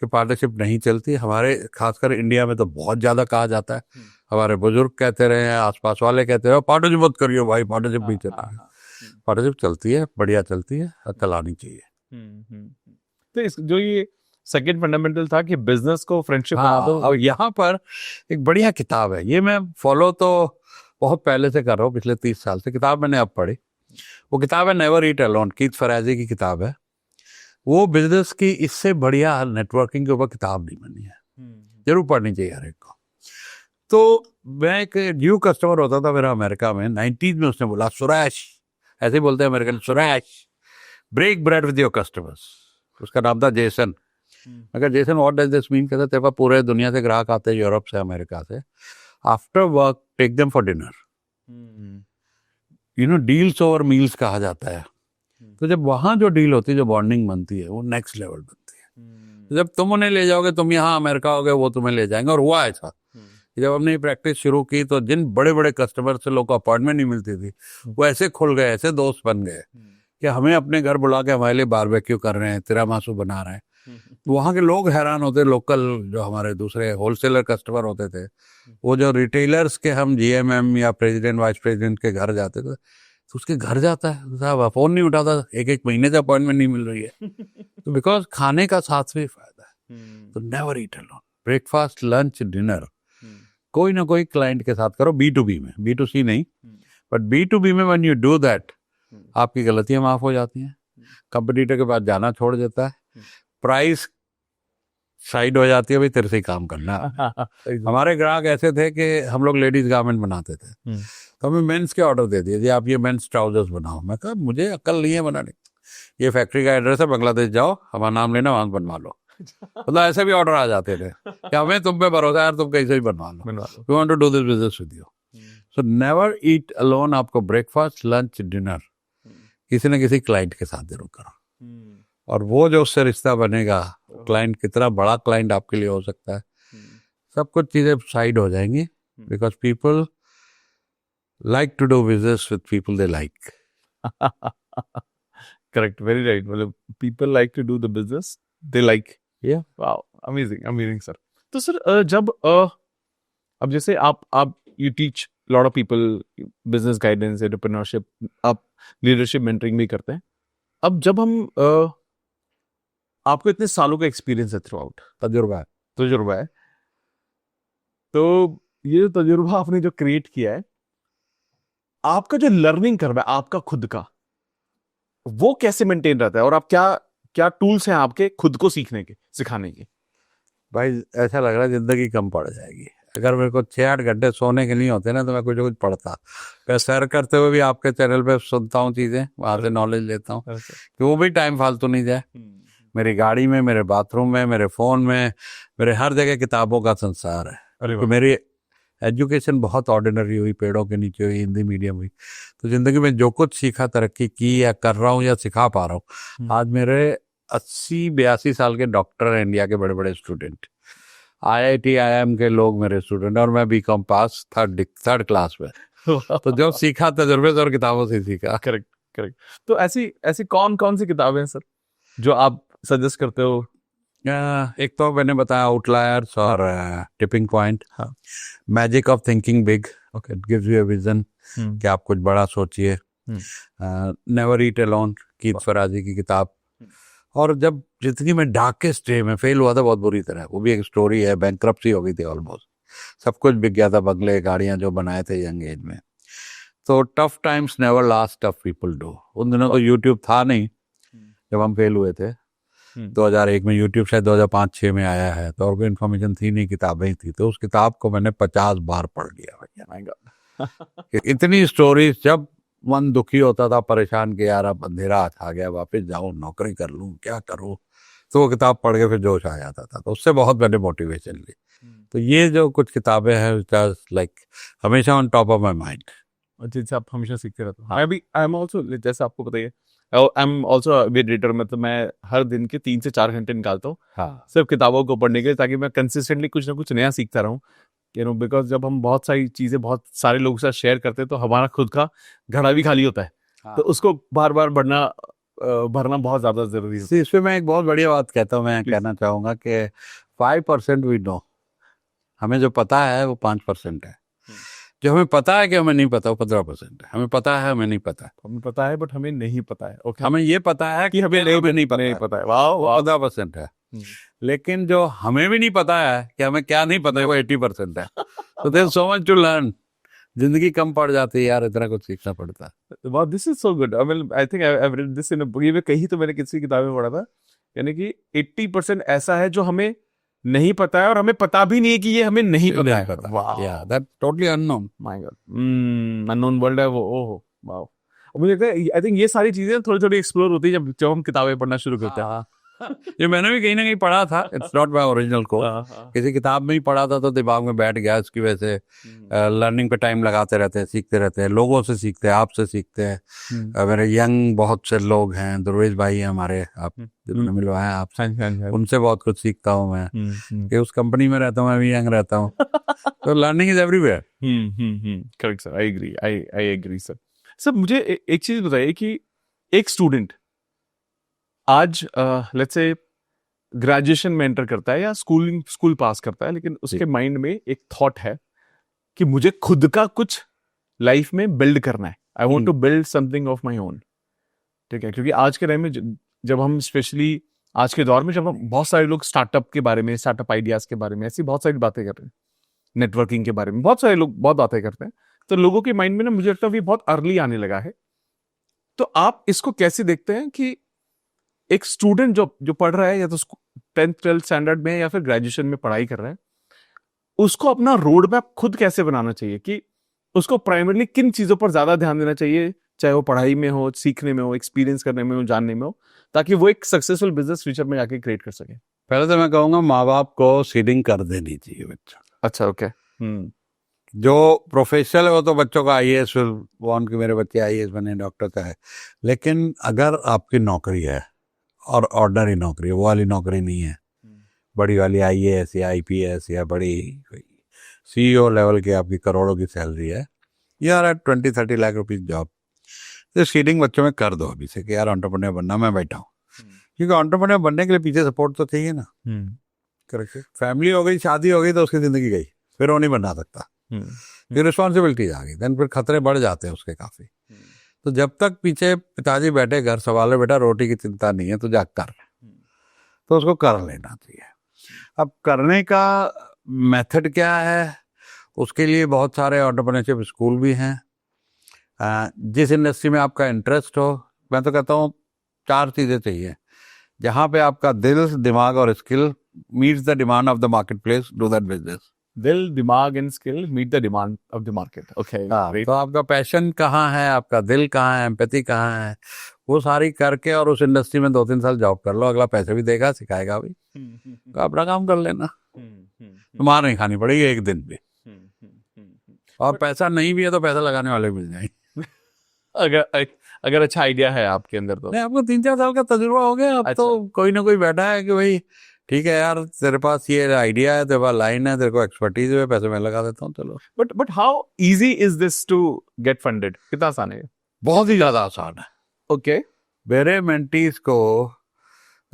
कि पार्टनरशिप नहीं चलती। हमारे खासकर इंडिया में तो बहुत ज्यादा कहा जाता है। हमारे बुजुर्ग कहते रहे हैं, आसपास वाले कहते रहे, पार्टनरशिप मत करियो भाई, पार्टनरशिप नहीं चलती है। पार्टनरशिप चलती है, बढ़िया चलती है, और चलानी चाहिए। तो इस जो ये सेकंड फंडामेंटल था कि बिजनेस को फ्रेंडशिप बना दो। और यहाँ पर एक बढ़िया किताब है, ये मैं फॉलो तो बहुत पहले से कर रहा हूँ, पिछले 30 साल से। किताब मैंने अब पढ़ी, वो किताब है नेवर ईट अलोन, कीथ फराजी की किताब है। वो बिजनेस की इससे बढ़िया नेटवर्किंग के ऊपर किताब नहीं बनी है, जरूर पढ़नी चाहिए हर एक को। तो मैं एक न्यू कस्टमर होता था मेरा अमेरिका में 90s में, उसने बोला सुरेश, ऐसे ही बोलते हैं American, Suresh break bread with your customers. उसका नाम था जेसन। अगर Jason what does this mean, कहता तेरे पास पूरे दुनिया से ग्राहक आते हैं, यूरोप से, अमेरिका से। After work take them for dinner. You know, deals over meals कहा जाता है। तो जब वहां जो डील होती है, जो बॉन्डिंग बनती है, वो नेक्स्ट लेवल बनती है। तो जब तुम उन्हें ले जाओगे, तुम यहाँ अमेरिका होगे, वो तुम्हें ले जाएंगे। और हुआ ऐसा, जब हमने ये प्रैक्टिस शुरू की तो जिन बड़े बड़े कस्टमर से लोग को अपॉइंटमेंट नहीं मिलती थी, वो ऐसे खुल गए, ऐसे दोस्त बन गए कि हमें अपने घर बुला के हमारे लिए बारबेक्यू कर रहे हैं, तिरामासू बना रहे हैं। वहाँ के लोग हैरान होते, लोकल जो हमारे दूसरे होलसेलर कस्टमर होते थे, वो जो रिटेलर्स के हम GMM या प्रेसिडेंट वाइस प्रेसिडेंट के घर जाते थे, तो उसके घर जाता है साहब, फोन नहीं उठाता, 1-1 महीने से अपॉइंटमेंट नहीं मिल रही है। तो बिकॉज खाने का साथ भी फायदा है। तो never eat alone, breakfast, lunch, dinner कोई ना कोई क्लाइंट के साथ करो। B2B में, B2C नहीं, बट B2B में व्हेन यू डू दैट, आपकी गलतियां माफ हो जाती हैं, कंपटीटर के पास जाना छोड़ देता है, प्राइस साइड हो जाती है, भाई तेरे से ही काम करना। हमारे ग्राहक ऐसे थे कि हम लोग लेडीज गारमेंट बनाते थे, तो हमें मेंस के ऑर्डर दे दिए, आप ये मेंस ट्राउजर्स बनाओ। मैं कहा मुझे अकल नहीं है बनाने, ये फैक्ट्री का एड्रेस है, बांग्लादेश जाओ, हमारा नाम लेना, वहां बनवा लो। मतलब ऐसे भी ऑर्डर आ जाते थे कि हमें तुम पे भरोसा है यार, तुम कैसे भी बनवा लो, we want to do this business with you. So never eat alone. आपको ब्रेकफास्ट, लंच, डिनर किसी न किसी क्लाइंट के साथ जरूर करो। और वो जो उससे रिश्ता बनेगा, क्लाइंट कितना बड़ा क्लाइंट आपके लिए हो सकता है, सब कुछ चीजें साइड हो जाएंगी। Because people like to do business with people they like. Correct, very right. मतलब people like to do the business they like. Wow, amazing, amazing sir. तो सर जब अब जैसे आप you teach lot of people business guidance, entrepreneurship, आप leadership mentoring भी करते हैं। अब जब हम आपको इतने सालों का एक्सपीरियंस है, थ्रू आउट तजुर्बा है, तो ये जो तजुर्बा आपने जो क्रिएट किया है, आपका जो लर्निंग कर्व है आपका खुद का, वो कैसे मेंटेन रहता है, और आप क्या क्या टूल्स हैं आपके खुद को सीखने के, सिखाने के? भाई ऐसा लग रहा है जिंदगी कम पड़ जाएगी। अगर मेरे को 6-8 घंटे सोने के नहीं होते ना तो मैं कुछ ना कुछ पढ़ता। मैं सैर करते हुए भी आपके चैनल पे सुनता हूँ चीज़ें, वहाँ से नॉलेज लेता हूँ कि वो भी टाइम फालतू नहीं जाए। मेरी गाड़ी में, मेरे बाथरूम में, मेरे फ़ोन में, मेरे हर जगह किताबों का संसार है। अरे तो मेरी एजुकेशन बहुत ऑर्डिनरी हुई, पेड़ों के नीचे हुई, हिंदी मीडियम हुई। तो ज़िंदगी में जो कुछ सीखा, तरक्की की या कर रहा हूँ या सिखा पा रहा हूँ, आज मेरे 80-82 साल के डॉक्टर हैं, इंडिया के बड़े बड़े स्टूडेंट, IIT IIM के लोग मेरे स्टूडेंट, और मैं बीकॉम पास थर्ड क्लास में। तो जो सीखा तजुर्बे से और किताबों से सीखा। Correct correct. तो ऐसी ऐसी कौन कौन सी किताबें हैं सर जो आप सजेस्ट करते हो? एक तो मैंने बताया आउटलायर्स और टिपिंग पॉइंट। हाँ। Magic of thinking big, okay. It gives you a vision कि आप कुछ बड़ा सोचिए। नेवर ईट अलोन, कीथ फराजी की किताब। और जब जितनी मैं डार्केस्ट डे में फेल हुआ था बहुत बुरी तरह, वो भी एक स्टोरी है, बैंकरप्सी हो गई थी ऑलमोस्ट, सब कुछ बिक गया था, बंगले गाड़ियां जो बनाए थे यंग एज में। तो tough times never last, tough people do. उन दिनों तो यूट्यूब था नहीं जब हम फेल हुए थे। 2001 में यूट्यूब शायद 2005-06 में आया है, तो और कोई इन्फॉर्मेशन थी नहीं, किताबें ही थी। तो उस किताब को मैंने 50 बार पढ़ लिया भैया। इतनी स्टोरीज, जब मन दुखी होता था, परेशान कि यार अब अंधेरा आ गया, वापस जाऊं, नौकरी कर लूं, क्या करूं, तो वो किताब पढ़ के फिर जोश आ जाता था। तो उससे बहुत मैंने मोटिवेशन ली। तो ये जो कुछ किताबें हैं, लाइक हमेशा on top of my mind, जिनसे आप हमेशा सीखते रहते हो। आई एम ऑल्सो, जैसे आपको बताइए, आई एम ऑल्सो रीडर। मतलब मैं हर दिन के 3 से 4 घंटे निकालता हूँ सिर्फ किताबों को पढ़ने के लिए, ताकि मैं कंसिस्टेंटली कुछ ना कुछ नया सीखता रहूँ। बिकॉज जब हम बहुत सारी चीजें बहुत सारे लोगों के साथ शेयर करते हैं तो हमारा खुद का घड़ा भी खाली होता है। तो उसको बार बार भरना बहुत ज्यादा जरूरी है। इसमें मैं एक बहुत बढ़िया बात कहता हूँ, मैं कहना चाहूंगा कि 5% वी नो, हमें जो पता है वो 5% है। जो हमें पता है कि हमें नहीं पता वो 15% है। हमें पता है, हमें नहीं पता है। हमें पता है बट हमें नहीं पता है। ओके। हमें ये पता है कि हमें नहीं पता है, वाह वाह। 15% है। लेकिन जो हमें भी नहीं पता है कि हमें क्या नहीं पता है, वो 80% है। तो there so much to learn. जिंदगी कम पड़ जाती है यार, इतना कुछ सीखना पड़ता है। वाह, this is so good. I think I have read this in a book. ये कहीं तो मैंने किसी किताब में पढ़ा था, यानी कि 80% ऐसा है जो हमें नहीं पता है, और हमें पता भी नहीं है कि ये हमें नहीं पता है। वाह, या that totally unknown. My God, unknown world है वो। ओह वाह। मुझे लगता है आई थिंक ये सारी चीजें थोड़ी थोड़ी एक्सप्लोर होती है जब हम किताबें पढ़ना शुरू करते हैं। ये मैंने भी कहीं ना कहीं पढ़ा था, इट्स नॉट माय ओरिजिनल को, किसी किताब में ही पढ़ा था तो दिमाग में बैठ गया। इसकी वजह से लर्निंग पे टाइम लगाते रहते हैं, सीखते रहते हैं, लोगों से सीखते हैं, आपसे सीखते हैं। मेरे यंग बहुत से लोग हैं, दुर्वेश भाई हैं हमारे, आप जिन्होंने मिलवाया आप, उनसे बहुत कुछ सीखता हूँ मैं, कि उस कंपनी में रहता हूँ, मैं भी यंग रहता हूँ। तो learning is everywhere. Correct sir, I agree, I agree sir. Sir मुझे एक चीज बताइए कि एक स्टूडेंट आज लेट्स से ग्रेजुएशन में एंटर करता है या स्कूल पास करता है, लेकिन उसके माइंड में एक थॉट है कि मुझे खुद का कुछ लाइफ में बिल्ड करना है। I want to build something of my own. ठीक है, क्योंकि आज के टाइम में जब हम स्पेशली आज के दौर में जब हम बहुत सारे लोग स्टार्टअप के बारे में, स्टार्टअप आइडियाज के बारे में, ऐसी बहुत सारी बातें कर रहे हैं, नेटवर्किंग के बारे में बहुत सारे लोग बहुत बातें करते हैं, तो लोगों के माइंड में ना मुझे लगता है ये बहुत अर्ली आने लगा है। तो आप इसको कैसे देखते हैं कि एक स्टूडेंट जो पढ़ रहा है, या तो 10th 12th स्टैंडर्ड में या फिर ग्रेजुएशन में पढ़ाई कर रहा है, उसको अपना रोड मैप खुद कैसे बनाना चाहिए, कि उसको प्राइमरली किन चीजों पर ज्यादा ध्यान देना चाहिए, चाहे वो पढ़ाई में हो, सीखने में हो, एक्सपीरियंस करने में हो, जानने में हो, ताकि वो एक सक्सेसफुल बिजनेस फ्यूचर में जाके क्रिएट कर सके? पहले तो मैं कहूंगा माँ बाप को सीडिंग कर देनी चाहिए बच्चा। अच्छा, ओके। जो प्रोफेशनल है वो तो बच्चों का IAS वांट कि मेरे बच्चे IAS बने, डॉक्टर का है। लेकिन अगर आपकी नौकरी है और ऑर्डनरी नौकरी है, वो वाली नौकरी नहीं है, बड़ी वाली IAS या IPS या बड़ी CEO लेवल की आपकी करोड़ों की सैलरी है, यार 20-30 लाख रुपीज जॉब, तो सीडिंग बच्चों में कर दो अभी से कि यार एंटरप्रेन्योर बनना, मैं बैठा हूँ। क्योंकि एंटरप्रेन्योर बनने के लिए पीछे सपोर्ट तो चाहिए ना। करेक्ट। फैमिली हो गई, शादी हो गई तो उसकी जिंदगी गई, फिर वो नहीं बना सकता, फिर रिस्पॉन्सिबिलिटीज आ गई, देन फिर खतरे बढ़ जाते हैं उसके काफी। तो जब तक पीछे पिताजी बैठे घर संभाले, बेटा रोटी की चिंता नहीं है, तो जा कर, तो उसको कर लेना चाहिए। अब करने का मेथड क्या है, उसके लिए बहुत सारे एंटरप्रेन्योरशिप स्कूल भी हैं। जिस इंडस्ट्री में आपका इंटरेस्ट हो, मैं तो कहता हूँ 4 चीज़ें चाहिए। जहाँ पे आपका दिल, दिमाग और skill meets the demand of the market place, do that business. दिल, दिमाग and skill meet the demand of the market. Okay, तो आपका पैशन कहाँ है, आपका दिल कहाँ है, एम्पैथी कहाँ है, वो सारी करके और उस इंडस्ट्री में 2-3 साल जॉब कर लो। अगला पैसे भी देगा, सिखाएगा भी, तो अपना काम कर लेना, तो मार नहीं खानी पड़ेगी एक दिन भी। और पैसा नहीं भी है तो पैसा लगाने वाले मिल जाएंगे। अगर अच्छा आइडिया है आपके अंदर तो। नहीं, आपको 3-4 साल का तजुर्बा हो गया, अब तो कोई ना कोई बैठा है कि भाई ठीक है यार, तेरे पास ये आइडिया है, तेरे पास लाइन है, तेरे को एक्सपर्टीज है, पैसे मैं लगा देता हूँ, चलो। But how easy is this to get funded? कितना आसान है? बहुत ही ज्यादा आसान है। ओके, मेरे मेंटीज को,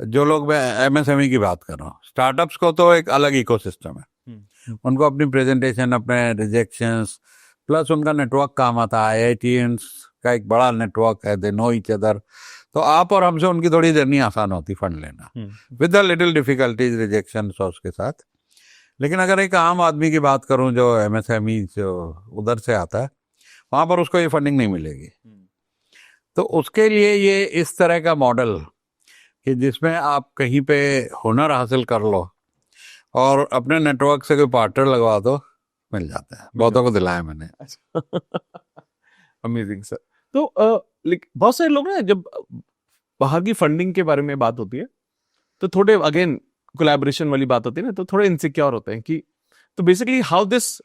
जो लोग, मैं एमएसएमई की बात कर रहा हूँ, स्टार्टअप्स को तो एक अलग इकोसिस्टम है। उनको अपनी प्रेजेंटेशन, अपने रिजेक्शंस, प्लस उनका नेटवर्क काम आता है। आईआईटीएंस का एक बड़ा नेटवर्क है, दे नो ईच अदर। तो आप और हमसे उनकी थोड़ी जर्नी आसान होती फंड लेना, with the little difficulties, rejection उसके साथ। लेकिन अगर एक आम आदमी की बात करूं जो एमएसएमई जो उधर से आता है, वहां पर उसको ये फंडिंग नहीं मिलेगी। तो उसके लिए ये इस तरह का मॉडल कि जिसमें आप कहीं पे हुनर हासिल कर लो और अपने नेटवर्क से कोई पार्टनर लगवा दो, मिल जाता है। बहुतों को दिलाया मैंने। Amazing sir. तो बहुत सारे लोग ना, जब बाहर की फंडिंग के बारे में बात होती है तो थोड़े, अगेन कोलैबोरेशन वाली बात होती है ना, तो थोड़े इनसिक्योर होते हैं कि तो basically how this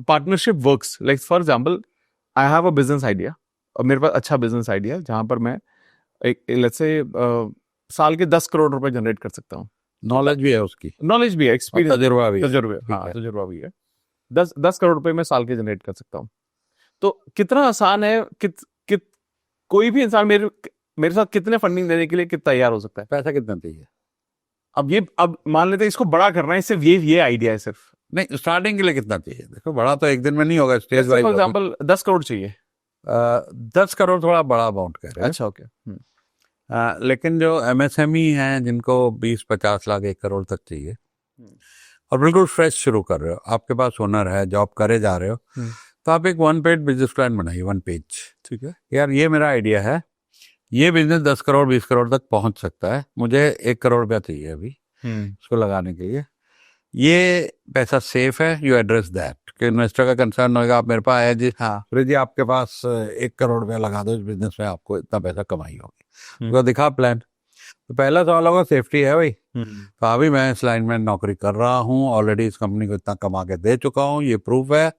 partnership works. Like for example, I have a business idea, और मेरे पास अच्छा बिजनेस आइडिया जहां पर मैं एक लेट्स से साल के 10 करोड़ रुपए जनरेट कर सकता हूँ। नॉलेज भी है उसकी, नॉलेज भी है, एक्सपीरियंस, तजुर्बा भी है। तजुर्बा भी है। 10 करोड़ रुपए मैं साल के जनरेट कर सकता हूँ। तो कितना आसान है कि कोई भी इंसान मेरे साथ कितने फंडिंग देने के लिए कितना तैयार हो सकता है? पैसा कितना चाहिए? अब मान लेते हैं इसको बड़ा करना है, सिर्फ ये आइडिया है सिर्फ। नहीं, स्टार्टिंग के लिए कितना चाहिए? देखो, बड़ा तो एक दिन में नहीं होगा, stage wise. For example 10 crore चाहिए। 10 करोड़ थोड़ा बड़ा अमाउंट कह रहे हैं। अच्छा, ओके। लेकिन जो एमएसएमई हैं, जिनको 20-50 लाख 1 करोड़ तक चाहिए, और बिल्कुल फ्रेश शुरू कर रहे हो, आपके पास हुनर है, जॉब करे जा रहे हो, तो आप एक 1 पेज बिजनेस प्लान बनाइए, 1 पेज। ठीक है यार, ये मेरा आइडिया है, ये बिजनेस 10 करोड़ 20 करोड़ तक पहुंच सकता है, मुझे 1 करोड़ रुपया चाहिए अभी इसको लगाने के लिए। ये पैसा सेफ है, यू एड्रेस दैट। कि इन्वेस्टर का कंसर्न होगा, आप मेरे पास आए जी, हाँ जी आपके पास 1 करोड़ रुपया लगा दो इस बिजनेस में, आपको इतना पैसा कमाई होगी, तो दिखा प्लान। तो पहला सवाल होगा सेफ्टी है भाई। तो अभी मैं इस लाइन में नौकरी कर रहा हूँ, ऑलरेडी इस कंपनी को इतना कमा के दे चुका हूँ, ये प्रूफ है।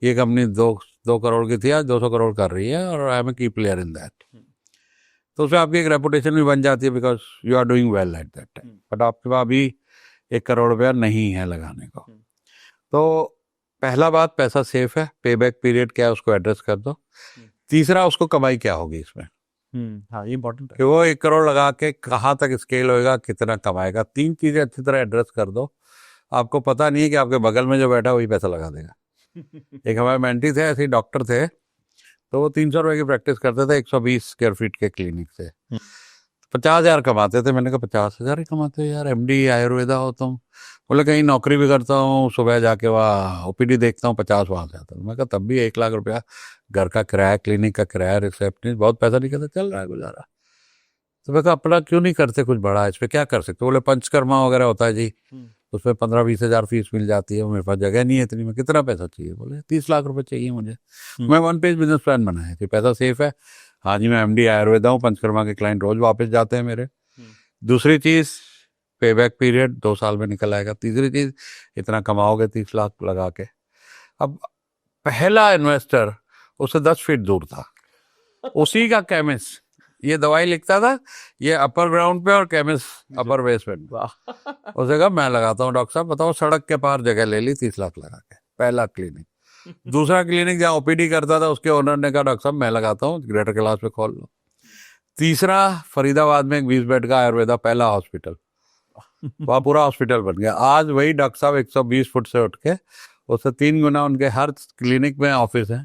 ये कंपनी 2 करोड़ की थी, आज 200 करोड़ कर रही है, और आई एम ए की प्लेयर इन दैट। तो उसमें आपकी एक रेपुटेशन भी बन जाती है, because you are doing well at that time. But आपके पास अभी 1 करोड़ रुपया नहीं है लगाने को। तो पहला बात, पैसा सेफ है, पे बैक पीरियड क्या है उसको एड्रेस कर दो। तीसरा, उसको कमाई क्या होगी इसमें। हाँ, ये इंपॉर्टेंट है कि वो 1 करोड़ लगा के कहाँ तक स्केल होएगा, कितना कमाएगा। 3 चीजें अच्छी तरह एड्रेस कर दो। आपको पता नहीं है कि आपके बगल में जो बैठा वही पैसा लगा देगा। एक हमारे मेंटी थे, ऐसे ही डॉक्टर थे, तो वो 300 रुपए की प्रैक्टिस करते थे 120 स्क्वायर फीट के क्लिनिक से, 50,000 कमाते थे। मैंने कहा 50,000 ही कमाते हो यार, एमडी आयुर्वेदा हो तुम? बोले कहीं नौकरी भी करता हूँ, सुबह जाके वहाँ ओपीडी देखता हूँ, 50 वहाँ से आता हूँ। मैं कहा तब भी 1 लाख रुपया घर का किराया, क्लिनिक का किराया, रिसेप्शनिस्ट, बहुत पैसा नहीं करता, चल रहा है गुजारा। तो मैं कहा अपना क्यों नहीं करते कुछ बड़ा, इस पर क्या कर सकते? बोले पंचकर्मा वगैरह होता है जी, उसमें 15-20 हज़ार फीस मिल जाती है, मेरे पास जगह नहीं है इतनी, में कितना पैसा चाहिए? बोले 30 लाख रुपए चाहिए मुझे। मैं 1 पेज बिजनेस प्लान बनाया कि पैसा सेफ है, हाँ जी मैं एमडी आयुर्वेदा हूँ, पंचकर्मा के क्लाइंट रोज वापस जाते हैं मेरे। दूसरी चीज, पे बैक पीरियड 2 साल में निकल आएगा। तीसरी चीज, इतना कमाओगे 30 लाख लगा के। अब पहला इन्वेस्टर उससे 10 फीट दूर था, उसी का केमिस्ट, ये दवाई लिखता था, ये अपर ग्राउंड पे और केमिस्ट अपर बेसमेंट पे। उसे कहा मैं लगाता हूँ डॉक्टर साहब, बताओ। सड़क के पार जगह ले ली 30 लाख लगा के, पहला क्लिनिक। दूसरा क्लिनिक जहाँ ओपीडी करता था, उसके ओनर ने कहा डॉक्टर साहब मैं लगाता हूँ, ग्रेटर कैलाश पे खोल लो। तीसरा, फरीदाबाद में एक 20 बेड का आयुर्वेदा पहला हॉस्पिटल, वहाँ पूरा हॉस्पिटल बन गया। आज वही डॉक्टर साहब 120 फुट से उठ के, उससे 3 गुना उनके हर क्लिनिक में ऑफिस है,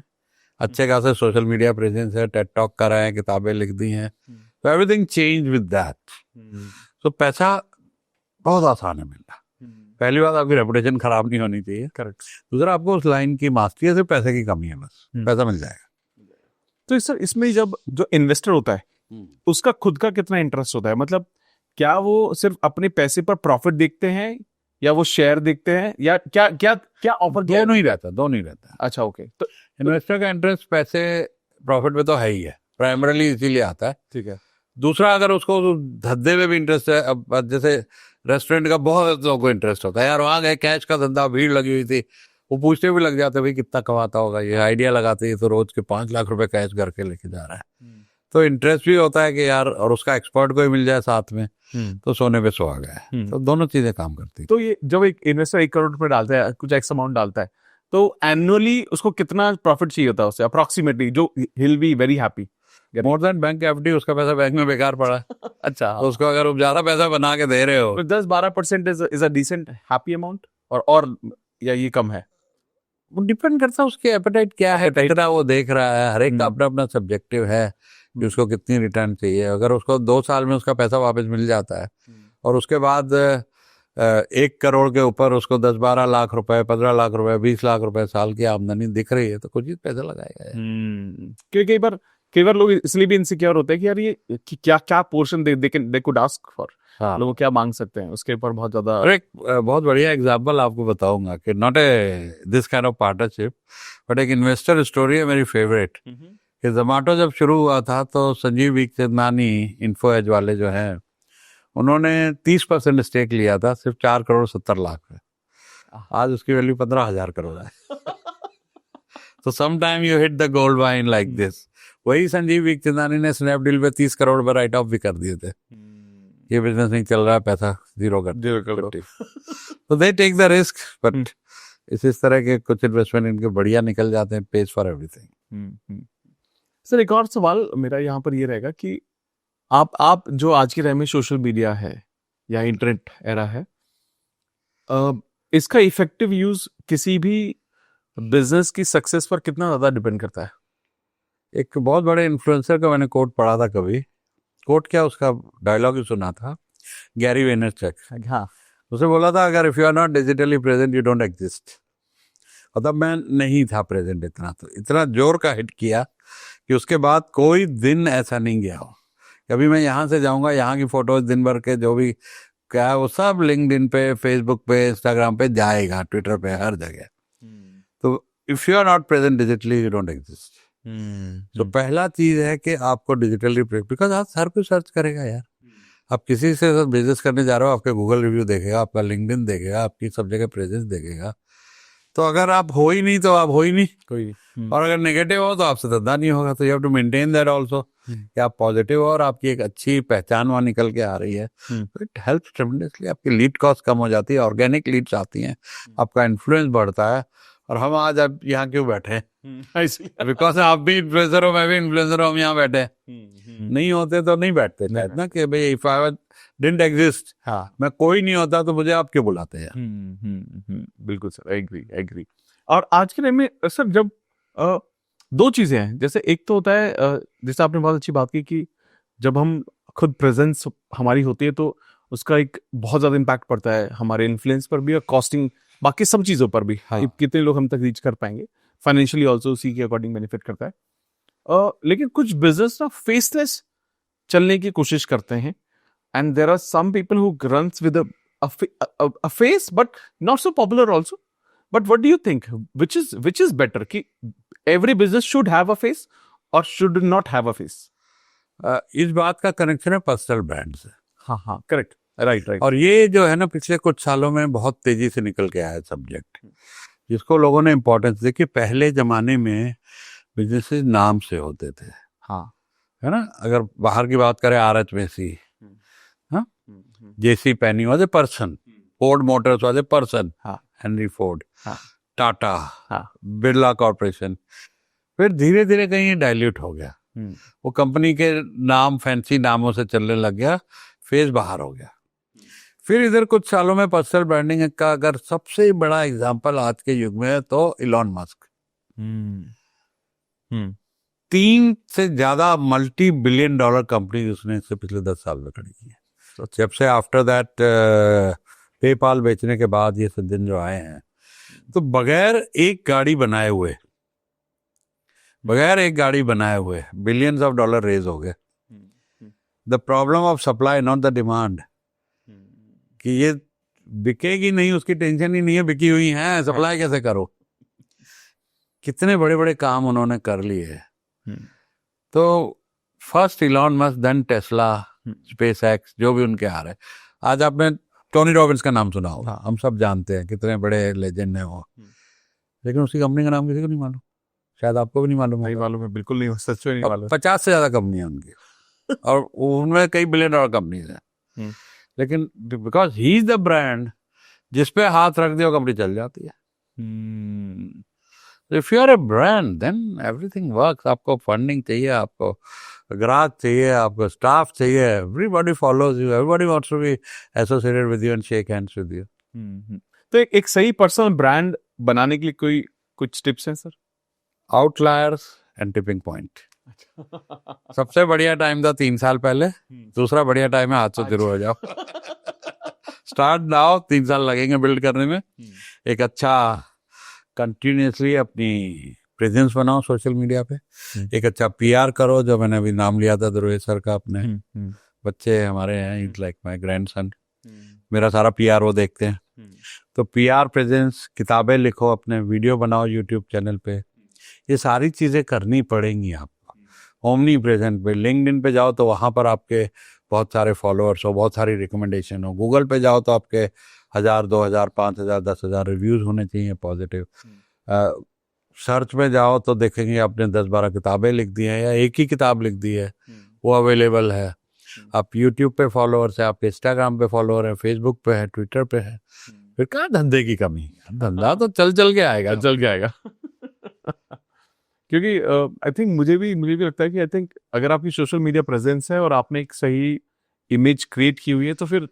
अच्छे खासे सोशल मीडिया प्रेजेंस है, टेड टॉक कर रहे हैं, किताबें लिख दी हैं। तो एवरीथिंग चेंज विद दैट। तो पैसा बहुत आसान है मिलना। पहली बात आपकी रेपुटेशन खराब नहीं होनी चाहिए। करेक्ट। दूसरा, आपको उस लाइन की मास्टरी है, सिर्फ पैसे की कमी है, बस पैसा मिल जाएगा। तो सर इसमें जब जो इन्वेस्टर होता है उसका खुद का कितना इंटरेस्ट होता है, मतलब क्या वो सिर्फ अपने पैसे पर प्रॉफिट देखते हैं या वो शेयर देखते हैं या क्या क्या क्या ऑफर? दोनों ही रहता। अच्छा, ओके। तो इन्वेस्टर का इंटरेस्ट पैसे प्रॉफिट में तो है ही है, प्राइमरीली इसीलिए आता है। ठीक है। दूसरा, अगर उसको धंधे में भी इंटरेस्ट है, अब जैसे रेस्टोरेंट का बहुत लोगों को इंटरेस्ट होता है, यार वहाँ गए, कैश का धंधा, भीड़ लगी हुई थी, वो पूछते भी लग जाते, भाई कितना कमाता होगा ये, आइडिया लगाते हैं तो रोज के 5 लाख रुपए कैश घर के लेके जा रहा है। तो इंटरेस्ट भी होता है कि यार, और उसका एक्सपर्ट कोई मिल जाए साथ में तो सोने पे सुहागा है। तो दोनों चीजें काम करती है। तो ये जब एक इन्वेस्टर 1 करोड़ रुपए डालता है, कुछ एक्स अमाउंट डालता है, तो एनुअली उसको कितना प्रॉफिट चाहिए होता है उससे अप्रोक्सीमेटली, जो हिल be very happy? More than bank FD, उसका पैसा बैंक में बेकार पड़ा है। अच्छा, तो उसको अगर आप ज्यादा पैसा बना के दे रहे हो, 10-12% is a decent happy amount, और या ये कम है? वो डिपेंड करता है उसके एपेटाइट क्या है, कितना वो देख रहा है। हर एक का अपना अपना सब्जेक्टिव है कि उसको कितनी रिटर्न चाहिए। अगर उसको 2 साल में उसका पैसा वापस मिल जाता है और उसके बाद 1 करोड़ के ऊपर उसको 10-12 लाख रुपए, 15 लाख रुपए, 20 लाख रुपए साल की आमदनी दिख रही है, तो कुछ ही पैसा लगाएगा यार। क्योंकि कई बार लोग इसलिए भी इनसिक्योर होते हैं कि यार ये क्या क्या portion they could ask for, लोग क्या मांग सकते हैं, उसके ऊपर बहुत ज्यादा। और एक बहुत बढ़िया एग्जांपल आपको बताऊंगा कि not a this kind of partnership, but एक इन्वेस्टर स्टोरी है मेरी फेवरेट। कि जोमेटो जब शुरू हुआ था तो संजीव विक्चंदानी, इन्फो एज वाले जो हैं, उन्होंने 30% स्टेक लिया था, सिर्फ 4 करोड़ 70 लाख में। आज उसकी वैल्यू 15,000 करोड़ है। तो some time you hit the gold mine like this. वही संजीव विक्चंदानी ने स्नैपडील पे 30 करोड़ पर राइट ऑफ भी कर दिए थे। ये बिजनेस नहीं चल रहा है, पैसा जीरो कर। तो they take the risk, but इस तरह के कुछ इन्वेस्टमेंट इनके बढ़िया निकल जाते हैं, पेज फॉर एवरीथिंग। सर एक और सवाल मेरा यहाँ पर ये रहेगा कि आप जो आज के टाइम में सोशल मीडिया है या इंटरनेट एरा है, इसका इफेक्टिव यूज किसी भी बिजनेस की सक्सेस पर कितना ज्यादा डिपेंड करता है? एक बहुत बड़े इन्फ्लुएंसर का मैंने कोट पढ़ा था कभी, कोट क्या, उसका डायलॉग ही सुना था, गैरी वेनरचक। हाँ, उसे बोला था, अगर if you are not digitally present you don't exist. और तब मैं नहीं था प्रेजेंट इतना, तो इतना जोर का हिट किया कि उसके बाद कोई दिन ऐसा नहीं गया हो कभी मैं यहाँ से जाऊँगा, यहाँ की फोटोज दिन भर के जो भी क्या है वो सब लिंक्डइन पे, फेसबुक पे, इंस्टाग्राम पे जाएगा, ट्विटर पे, हर जगह। तो if you are not present digitally you don't exist. तो पहला चीज है कि आपको डिजिटली, बिकॉज आप हर कोई सर्च करेगा यार। आप किसी से बिजनेस करने जा रहे हो, आपके गूगल रिव्यू देखेगा, आपका लिंक्डइन देखेगा, आपकी सब जगह प्रेजेंस देखेगा। तो अगर आप हो ही नहीं तो आप हो ही नहीं कोई। और अगर नेगेटिव हो तो आपसे धंधा नहीं होगा। तो you have to maintain that also कि आप पॉजिटिव हो और आपकी एक अच्छी पहचान वहाँ निकल के आ रही है। तो इट हेल्प्स ट्रेमेंडसली। आपकी लीड कॉस्ट कम हो जाती है, ऑर्गेनिक लीड्स आती हैं, आपका इन्फ्लुएंस बढ़ता है। और हम आज अब यहाँ क्यों बैठे हैं? बिकॉज आप भी इन्फ्लुएंसर हो, मैं भी इन्फ्लुएंसर हूँ, हम यहाँ बैठे। नहीं होते तो नहीं बैठते ना, कि भाई इफ आई डिडंट एग्जिस्ट, मैं कोई नहीं होता तो मुझे आप क्यों बुलाते हैं? बिल्कुल सर, एग्री। और आज के टाइम में सर जब 2 चीजें हैं, जैसे एक तो होता है, जैसे आपने बहुत अच्छी बात की कि जब हम खुद प्रेजेंस हमारी होती है तो उसका एक बहुत ज्यादा इम्पैक्ट पड़ता है हमारे इन्फ्लुएंस पर भी और कॉस्टिंग, बाकी सब चीजों पर भी। कितने लोग हम तक रीच कर पाएंगे, फाइनेंशियली ऑल्सो उसी के अकॉर्डिंग बेनिफिट करता है। लेकिन कुछ बिजनेस ना फेसलेस चलने की कोशिश करते हैं, and there are some people who runs with a face but not so popular also. But what do you think, which is better कि every business should have a face or should not have a face? इस बात का connection है personal brand से। हाँ, correct, right. और ये जो है ना, पिछले कुछ सालों में बहुत तेजी से निकल के आया सब्जेक्ट, जिसको लोगों ने इम्पोर्टेंस दी। कि पहले जमाने में बिजनेसेस नाम से होते थे, है ना। अगर बाहर की बात करें, R H. Macy, J.C. Penney was a person, Ford Motors was a person, Henry Ford, Tata, Birla corporation. फिर धीरे धीरे कहीं ये डाइल्यूट हो गया, वो कंपनी के नाम फैंसी नामों से चलने लग गया, फेस बाहर हो गया। फिर इधर कुछ सालों में पर्सनल ब्रांडिंग का अगर सबसे बड़ा एग्जांपल आज के युग में है तो इलॉन मस्क। 3 से ज्यादा multi-billion dollar कंपनी उसने इससे पिछले 10 साल में खड़ी की है। तो जब से आफ्टर दैट पेपाल बेचने के बाद ये सज्जन जो आए हैं, तो बगैर एक गाड़ी बनाए हुए बिलियंस ऑफ डॉलर रेज हो गए। The problem of supply not the demand, कि ये बिकेगी नहीं उसकी टेंशन ही नहीं है, बिकी हुई है, सप्लाई कैसे करो। कितने बड़े बड़े काम उन्होंने कर लिए। तो first Elon Musk, then Tesla, SpaceX, जो भी उनके आ रहे हैं। आज आपने टोनी रॉबिन्स का नाम सुना होगा, हम सब जानते हैं, कितने बड़े लेजेंड हैं वो, लेकिन उसकी कंपनी का नाम किसी को नहीं मालूम, शायद आपको भी नहीं मालूम। नहीं मालूम है, बिल्कुल नहीं, सच में नहीं मालूम। 50 से ज्यादा कंपनी है उनकी और उनमें कई बिलियन डॉलर कंपनीज हैं, लेकिन because he is the brand, जिस पे हाथ रख दिया कंपनी चल जाती है। If you are a brand then everything works. आपको फंडिंग चाहिए, आपको ग्राहक चाहिए, आपको स्टाफ चाहिए, everybody follows you, everybody wants to be associated with you and shake hands with you. तो एक सही पर्सनल ब्रांड बनाने के लिए कोई कुछ टिप्स हैं sir? Outliers and tipping point. सबसे बढ़िया टाइम था 3 साल पहले, दूसरा बढ़िया टाइम है आज से शुरू हो जाओ। स्टार्ट नाउ, 3 साल लगेंगे बिल्ड करने में। एक अच्छा कंटिन्यूसली अपनी प्रेजेंस बनाओ सोशल मीडिया पे, एक अच्छा पीआर करो, जो मैंने अभी नाम लिया था दुर्वेश सर का, अपने बच्चे हमारे हैं, इट्स लाइक माय ग्रैंडसन, मेरा सारा पीआर वो देखते हैं। तो पीआर प्रेजेंस, किताबें लिखो, अपने वीडियो बनाओ यूट्यूब चैनल पे, ये सारी चीजें करनी पड़ेंगी आपको। ओमनी प्रेजेंट पे, लिंक्डइन पे जाओ तो वहां पर आपके बहुत सारे फॉलोअर्स हो, बहुत सारी रिकमेंडेशन हो। गूगल पे जाओ तो आपके 1000, 2000, 5000, 10,000 रिव्यूज होने चाहिए पॉजिटिव। सर्च में जाओ तो देखेंगे आपने 10-12 किताबें लिख दी हैं या एक ही किताब लिख दी है, वो अवेलेबल है। आप यूट्यूब पे फॉलोअर्स है, आप इंस्टाग्राम पे फॉलोअर है, फेसबुक पे है, ट्विटर पे है, फिर कहाँ धंधे की कमी है? धंधा तो चल के आएगा, चल के आएगा। क्योंकि आई थिंक मुझे भी लगता है कि आई थिंक अगर आपकी सोशल मीडिया प्रेजेंस है और आपने एक सही इमेज क्रिएट की हुई है, तो फिर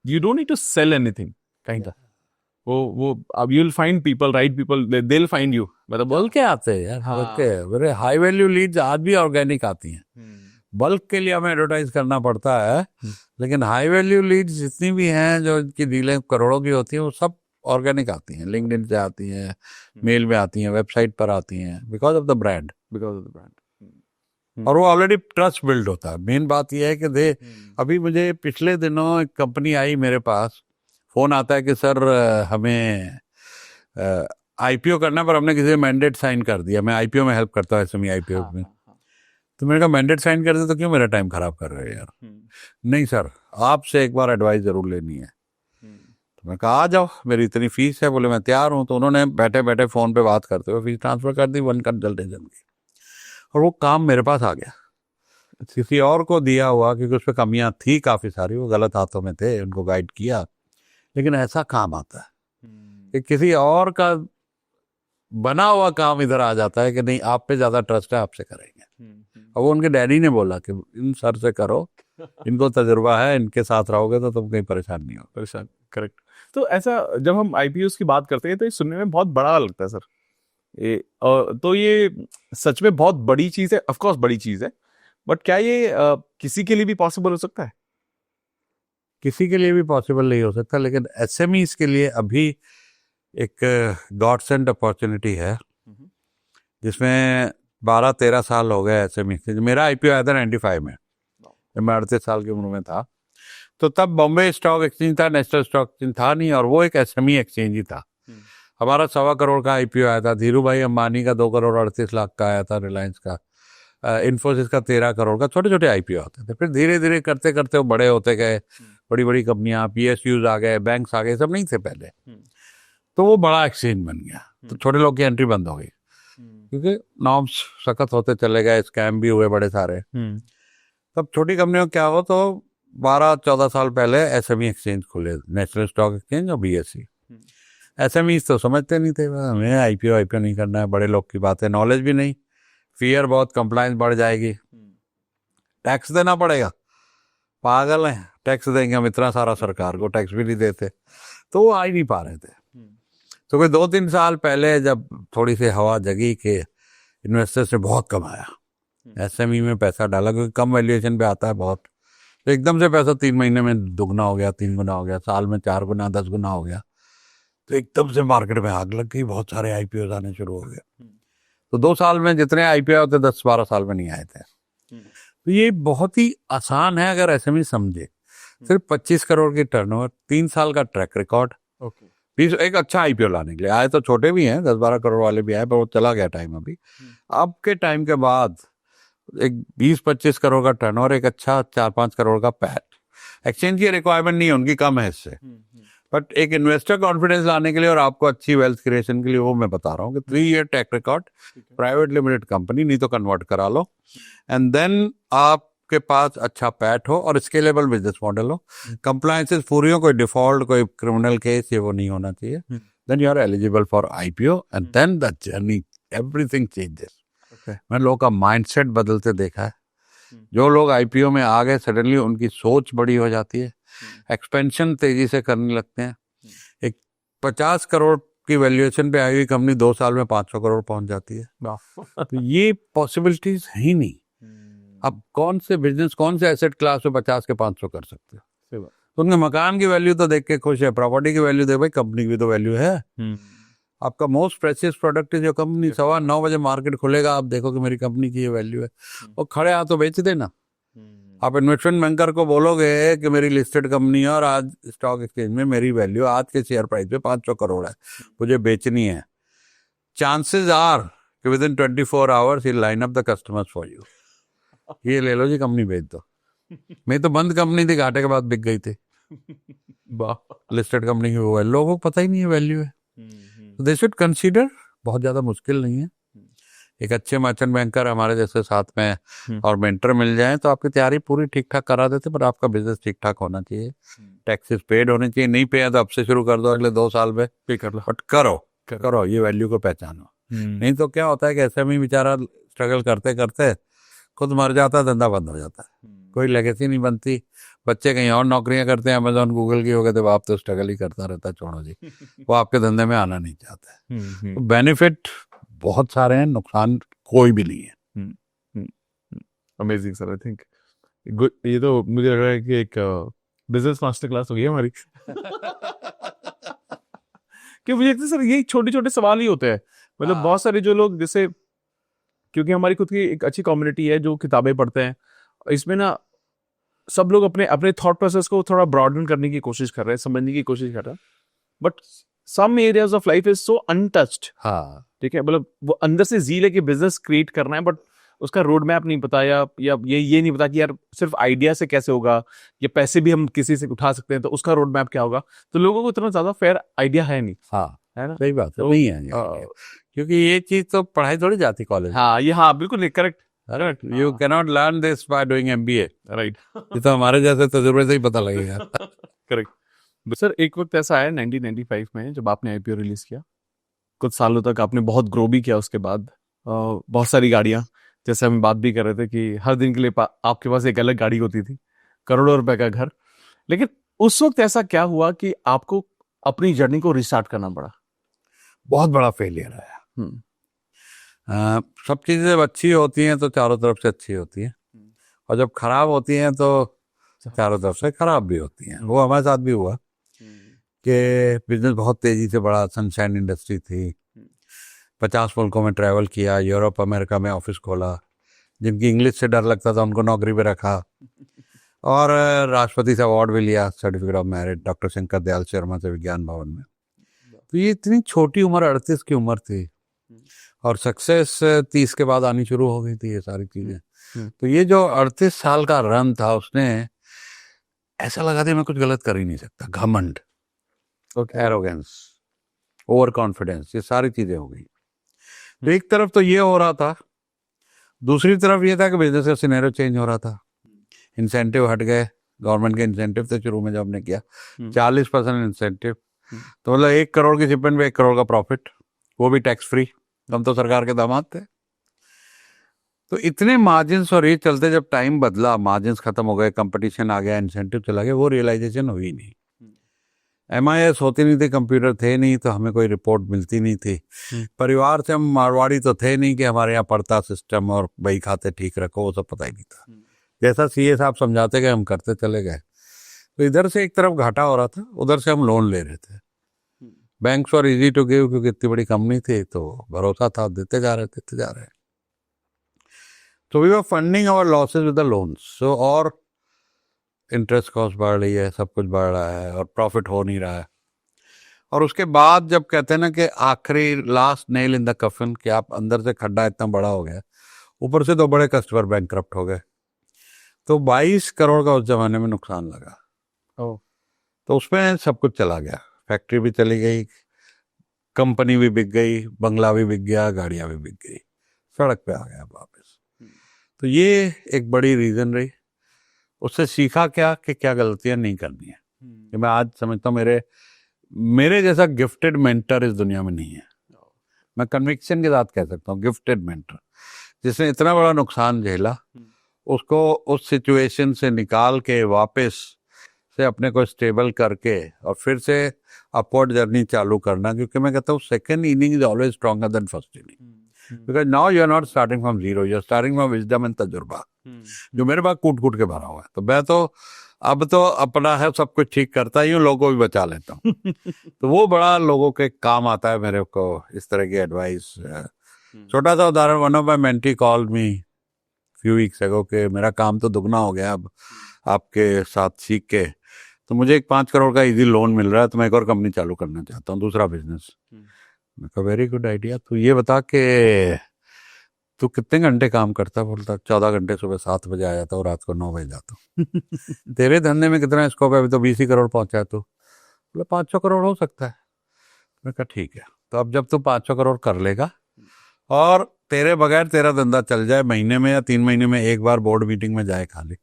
you don't need to sell anything kind of. वो अब you will find people, right people, they will find you. मतलब बोल के आते हैं यार, बोल के मेरे हाई वैल्यू लीड्स आज भी ऑर्गेनिक आती हैं। बल्क के लिए हमें एडवर्टाइज करना पड़ता है, लेकिन हाई वैल्यू लीड्स जितनी भी हैं, जो इनकी डीलें करोड़ों की होती हैं, वो सब ऑर्गेनिक आती हैं, लिंक्डइन से आती हैं, मेल में आती हैं, वेबसाइट पर आती हैं, बिकॉज ऑफ द ब्रांड। और वो ऑलरेडी ट्रस्ट बिल्ड होता है। मेन बात यह है कि अभी मुझे पिछले दिनों एक कंपनी आई मेरे पास, फोन आता है कि सर हमें आईपीओ करना, पर हमने किसी मैंडेट साइन कर दिया। मैं आईपीओ में हेल्प करता हूँ, एसएमई आईपीओ में। तो मैंने कहा मैंडेट साइन कर दे तो क्यों मेरा टाइम खराब कर रहे हो यार? नहीं सर, आपसे एक बार एडवाइस जरूर लेनी है। तो मैं कहा आ जाओ, मेरी इतनी फीस है। बोले मैं तैयार हूँ। तो उन्होंने बैठे बैठे फोन पे बात करते हुए फीस ट्रांसफर कर दी 1 कंसल्टेशन की, और वो काम मेरे पास आ गया। किसी और को दिया हुआ, क्योंकि उस पर कमियां थी काफी सारी, वो गलत हाथों में थे, उनको गाइड किया, लेकिन ऐसा काम आता है कि किसी और का बना हुआ काम इधर आ जाता है कि नहीं, आप पे ज्यादा ट्रस्ट है, आपसे करेंगे। और वो उनके डैडी ने बोला कि इन सर से करो, इनको तजुर्बा है, इनके साथ रहोगे तो तुम कहीं परेशान नहीं हो। परेशान, करेक्ट। तो ऐसा जब हम आईपीओस की बात करते हैं तो ये सुनने में बहुत बड़ा लगता है सर। तो ये सच में बहुत बड़ी चीज है, ऑफ कोर्स बड़ी चीज है, बट क्या ये किसी के लिए भी पॉसिबल हो सकता है? किसी के लिए भी पॉसिबल नहीं हो सकता, लेकिन एसएमईज के लिए अभी एक गॉड सेंट अपॉर्चुनिटी है, जिसमें 12-13 साल हो गए एसएमई से। मेरा आईपीओ आया था 95 में, जब मैं 38 साल की उम्र में था। तो तब बॉम्बे स्टॉक एक्सचेंज था, नेशनल स्टॉक एक्सचेंज था नहीं, और वो एक एसएमई एक्सचेंज ही था। हमारा 1.25 करोड़ का आईपीओ आया था, धीरू भाई अंबानी का 2 करोड़ 38 लाख का आया था, रिलायंस का, इन्फोसिस का 13 करोड़ का। छोटे छोटे आईपीओ आते थे। फिर धीरे धीरे करते करते वो बड़े होते गए, बड़ी बड़ी कंपनियां, पीएसयूज आ गए, बैंक्स आ गए, सब नहीं थे पहले। तो वो बड़ा एक्सचेंज बन गया, तो छोटे लोग की एंट्री बंद हो गई, क्योंकि नॉर्म्स सख्त होते चले गए, स्कैम भी हुए बड़े सारे। तब छोटी कंपनियों क्या हो, तो 12-14 साल पहले एसएमई एक्सचेंज खुले, नेशनल स्टॉक एक्सचेंज और बीएसई। एसएमई तो समझते नहीं थे, हमें आईपीओ नहीं करना है, बड़े लोग की बात है, नॉलेज भी नहीं, फियर बहुत, कंप्लायंस बढ़ जाएगी, टैक्स देना पड़ेगा, पागल हैं, टैक्स देंगे हम इतना सारा, सरकार को टैक्स भी नहीं देते। तो वो आ ही नहीं पा रहे थे। तो कोई 2-3 साल पहले जब थोड़ी सी हवा जगी कि इन्वेस्टर्स ने बहुत कमाया, एसएमई में पैसा डाला, क्योंकि कम वैल्यूएशन पे आता है बहुत, तो एकदम से पैसा 3 महीने में दुगना हो गया, 3 गुना हो गया, साल में 4 गुना 10 गुना हो गया। तो एकदम से मार्केट में आग लग गई, बहुत सारे आईपीओ आने शुरू हो गए। तो 2 साल में जितने आईपीओ होते 10-12 साल में नहीं आए थे। तो ये बहुत ही आसान है अगर एसएमई समझे। सिर्फ 25 करोड़ की टर्नओवर, 3 साल का ट्रैक रिकॉर्ड, एक अच्छा आईपीओ लाने के लिए। आए तो छोटे भी हैं, 10-12 करोड़ वाले भी आए, पर वो चला गया टाइम अभी। अब के टाइम के बाद एक 20-25 करोड़ का टर्नओवर, एक अच्छा 4-5 करोड़ का पैट। एक्सचेंज की रिक्वायरमेंट नहीं है, उनकी कम है इससे, बट एक इन्वेस्टर कॉन्फिडेंस लाने के लिए और आपको अच्छी वेल्थ क्रिएशन के लिए वो मैं बता रहा हूँ कि 3 year track record, private limited company, नहीं तो कन्वर्ट करा लो, एंड देन आपके पास अच्छा पैट हो और स्केलेबल बिजनेस मॉडल हो, कंप्लायंसेस पूरी हो, कोई डिफॉल्ट, कोई क्रिमिनल केस, ये वो नहीं होना चाहिए, then you are eligible for IPO and then the journey everything changes. मैं लोगों का माइंडसेट बदलते देखा है। जो लोग आईपीओ में आ गए, सडनली उनकी सोच बड़ी हो जाती है, एक्सपेंशन तेजी से करने लगते हैं। एक 50 करोड़ की वैल्यूएशन पे आई हुई कंपनी 2 साल में 500 करोड़ पहुंच जाती है। तो ये पॉसिबिलिटीज है ही नहीं। अब कौन से बिजनेस, कौन से एसेट क्लास में 50 के 500 कर सकते हो? तो उनके मकान की वैल्यू तो देख के खुश है, प्रॉपर्टी की वैल्यू देख, भाई कंपनी की भी तो वैल्यू है। आपका most precious product is your company. 9:15 बजे मार्केट खुलेगा, आप देखो कि मेरी कंपनी की ये वैल्यू है, और खड़े हाथों बेच देना। आप इन्वेस्टमेंट बैंकर को बोलोगे कि मेरी लिस्टेड कंपनी है और आज स्टॉक एक्सचेंज में मेरी वैल्यू आज के शेयर प्राइस पे 500 करोड़ है, मुझे बेचनी है, चांसेस आर कि with in 24 hours he line up the customers for you. ये ले लो जी, कंपनी बेच दो। मैं तो बंद कंपनी थी, घाटे के बाद बिक गई थी। लिस्टेड कंपनी की वो है, लोगों को पता ही नहीं है वैल्यू है। दे शुड कंसीडर, बहुत ज्यादा मुश्किल नहीं है। एक अच्छे मर्चेंट बैंकर हमारे जैसे साथ में और मेंटर मिल जाए तो आपकी तैयारी पूरी ठीक ठाक करा देते, पर आपका बिजनेस ठीक ठाक होना चाहिए, टैक्सेस पेड होने चाहिए। नहीं पे है तो अब से शुरू कर दो, अगले 2 साल में पे कर लो, बट करो ये वैल्यू को पहचानो। नहीं तो क्या होता है कि एसएमई बेचारा स्ट्रगल करते करते खुद मर जाता है, धंधा बंद हो जाता है, कोई लेगेसी नहीं बनती, बच्चे कहीं और नौकरियां करते हैं, अमेजोन गूगल की हो गए, तो आप तो स्ट्रगल ही करता रहता है, छोड़ो जी, वो आपके धंधे में आना नहीं चाहता है। तो बेनिफिट बहुत सारे हैं, नुकसान कोई भी नहीं है। अमेजिंग सर, आई थिंक ये तो मुझे लग रहा है कि एक बिजनेस मास्टर क्लास हो गई हमारी। कि मुझे लगता है सर यही छोटे छोटे सवाल ही होते हैं, मतलब बहुत सारे जो लोग, जैसे क्योंकि हमारी खुद की एक अच्छी कम्युनिटी है जो किताबें पढ़ते हैं, इसमें ना सब लोग अपने अपने थॉट प्रोसेस को थोड़ा ब्रॉडन करने की कोशिश कर रहे हैं, समझने की कोशिश कर रहे हैं, but some areas of life is so untouched. हाँ, ठीक है, मतलब वो अंदर से जील है कि बिजनेस क्रिएट करना है, बट उसका रोड मैप नहीं पता, या ये नहीं पता कि यार सिर्फ आइडिया से कैसे होगा, या पैसे भी हम किसी से उठा सकते हैं तो उसका रोड मैप क्या होगा। तो लोगों को इतना ज्यादा फेयर आइडिया है नहीं। हाँ, है ना, सही बात है, नहीं है, क्योंकि ये चीज तो पढ़ाई थोड़ी जाती कॉलेज। हाँ, ये हाँ बिल्कुल correct. You can not learn this by doing MBA, right. ये तो हमारे जैसे तजुर्बे से ही पता लगेगा। Correct sir. एक वक्त ऐसा आया 1995 में जब आपने आईपीओ रिलीज किया, कुछ सालों तक आपने बहुत ग्रो भी किया, उसके बाद बहुत सारी गाड़ियां, जैसे हम बात भी कर रहे थे कि हर दिन के लिए आपके पास एक अलग गाड़ी होती थी, करोड़ों रुपए का घर। लेकिन उस वक्त ऐसा क्या हुआ कि आपको अपनी जर्नी को रिस्टार्ट करना पड़ा? बहुत बड़ा फेलियर आया। सब चीजें जब अच्छी होती हैं तो चारों तरफ से अच्छी होती हैं, और जब खराब होती हैं तो चारों तरफ से खराब भी होती हैं। वो हमारे साथ भी हुआ कि बिजनेस बहुत तेजी से बढ़ा, सनशाइन इंडस्ट्री थी, 50 मुल्कों में ट्रैवल किया, यूरोप अमेरिका में ऑफिस खोला, जिनकी इंग्लिश से डर लगता था उनको नौकरी पे रखा, और राष्ट्रपति से अवार्ड भी लिया, certificate of merit, doctor Shankar Dayal Sharma से विज्ञान भवन में। तो ये इतनी छोटी उम्र, 38 की उम्र थी, और सक्सेस 30 के बाद आनी शुरू हो गई थी ये सारी चीजें। तो ये जो 38 साल का रन था, उसने ऐसा लगा था मैं कुछ गलत कर ही नहीं सकता, घमंड, एरोगेंस, ओवर कॉन्फिडेंस, ये सारी चीजें हो गई। तो एक तरफ तो ये हो रहा था, दूसरी तरफ ये था कि बिजनेस का सिनेरियो चेंज हो रहा था, इंसेंटिव हट गए, गवर्नमेंट के इंसेंटिव थे शुरू में जब हमने किया 40% इंसेंटिव, तो मतलब 1 करोड़ की शिपमेंट में 1 करोड़ का प्रॉफिट, वो भी टैक्स फ्री। हम तो सरकार के दामाद थे। तो इतने मार्जिन्स, और ये चलते जब टाइम बदला, मार्जिन्स खत्म हो गए, कंपटीशन आ गया, इंसेंटिव चला गया, वो रियलाइजेशन हुई नहीं। MIS होती नहीं थी, कंप्यूटर थे नहीं, तो हमें कोई रिपोर्ट मिलती नहीं थी। परिवार से हम मारवाड़ी तो थे नहीं कि हमारे यहाँ पढ़ता सिस्टम और बही खाते ठीक रखो, वो सब पता ही नहीं था। जैसा सीए साहब समझाते गए हम करते चले गए। तो इधर से एक तरफ घाटा हो रहा था, उधर से हम लोन ले रहे थे। Banks were easy to give, क्योंकि इतनी बड़ी कंपनी थी तो भरोसा था, देते जा रहे। तो we were funding our losses with the loans. So और इंटरेस्ट कॉस्ट बढ़ रही है, सब कुछ बढ़ रहा है और प्रॉफिट हो नहीं रहा है। और उसके बाद जब कहते हैं ना कि आखिरी लास्ट नेल इन द कफन, कि आप अंदर से खड्डा इतना बड़ा हो गया, ऊपर से 2 बड़े कस्टमर बैंकक्रप्ट हो गए, तो 22 करोड़ का उस जमाने में नुकसान लगा। तो उसमें सब कुछ चला गया, फैक्ट्री भी चली गई, कंपनी भी बिक गई, बंगला भी बिक गया, गाड़ियां भी बिक गई, सड़क पे आ गया वापस। तो ये एक बड़ी रीजन रही। उससे सीखा क्या कि क्या गलतियां नहीं करनी है। कि मैं आज समझता हूँ मेरे जैसा गिफ्टेड मेंटर इस दुनिया में नहीं है। मैं कन्विक्शन के साथ कह सकता हूँ, गिफ्टेड मेंटर जिसने इतना बड़ा नुकसान झेला, उसको उस सिचुएशन से निकाल के वापस से अपने को स्टेबल करके और फिर से अपवर्ड जर्नी चालू करना। क्योंकि मैं कहता हूँ second inning is always stronger than first inning, because now you are not starting from zero, you are starting from wisdom and तजुर्बा, जो मेरे पास कूट कूट के भरा हुआ है। तो मैं तो अब तो अपना है सब कुछ ठीक करता ही हूँ, लोगों को भी बचा लेता हूँ। तो वो बड़ा लोगों के काम आता है मेरे को, इस तरह की एडवाइस। छोटा सा उदाहरण, one of my mentee called me few weeks ago कि मेरा काम तो दुगना हो गया अब आपके साथ सीख के, तो मुझे एक 5 करोड़ का इजी लोन मिल रहा है, तो मैं एक और कंपनी चालू करना चाहता हूँ, दूसरा बिजनेस। मैं कहा वेरी गुड आइडिया, तू ये बता के तू कितने घंटे काम करता? बोलता 14 घंटे, सुबह 7 बजे आ जाता हूँ, रात को 9 बजे जाता हूँ। तेरे धंधे में कितना स्कोप है? अभी तो 20 ही करोड़ पहुंचा है। तो बोला 500 करोड़ हो सकता है। मैं कहा ठीक है, तो अब जब तू 500 करोड़ कर लेगा और तेरे बगैर तेरा धंधा चल जाए, महीने में या 3 महीने में एक बार बोर्ड मीटिंग में जाए खाली,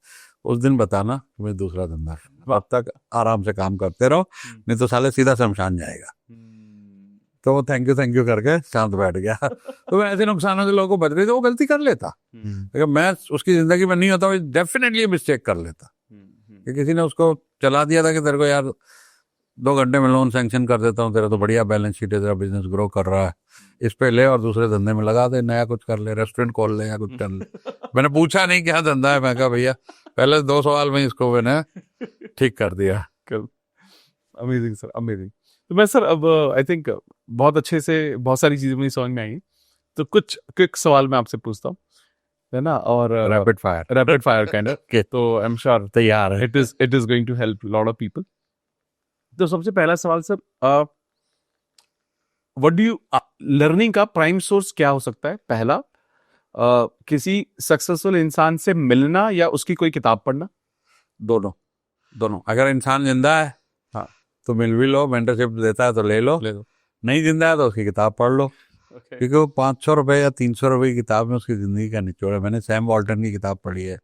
उस दिन बताना कि मैं दूसरा धंधा करना। अब तक आराम से काम करते रहो, नहीं तो साले सीधा शमशान जाएगा। तो वो थैंक यू करके शांत बैठ गया। तो मैं ऐसे नुकसानों से लोगों को बच रही, तो वो गलती कर लेता। अगर मैं उसकी जिंदगी में नहीं होता, डेफिनेटली मिस्टेक कर लेता कि किसी ने उसको चला दिया था कि तेरे को यार 2 घंटे में लोन सैंक्शन कर देता हूँ, तेरा तो बढ़िया बैलेंस शीट है, तेरा बिजनेस ग्रो कर रहा है, इस पे ले और दूसरे धंधे में लगा दे, नया कुछ कर ले, रेस्टोरेंट खोल ले या कुछ कर ले। मैंने पूछा नहीं क्या धंधा है, मैं कहा भैया पहले 2 सवाल में इसको मैंने ठीक कर दिया। Amazing sir, amazing. तो मैं सर अब आई थिंक बहुत अच्छे से बहुत सारी चीजें मुझे समझ में आई, तो कुछ क्विक सवाल मैं आपसे पूछता हूँ, है ना, और रैपिड फायर काइंड ऑफ। तो आई एम श्योर तैयार है, it is going to help lot of people. तो सबसे पहला सवाल sir, what do you learning का प्राइम सोर्स क्या हो सकता है? पहला, किसी सक्सेसफुल इंसान से मिलना या उसकी कोई किताब पढ़ना? दोनों। अगर इंसान जिंदा है हाँ तो मिल भी लो, मेंटरशिप देता है तो ले लो, नहीं जिंदा है तो उसकी किताब पढ़ लो। क्योंकि वो 500 रुपए या 300 रुपए की किताब में उसकी जिंदगी का निचोड़ है। मैंने सैम वॉल्टन की किताब पढ़ी है,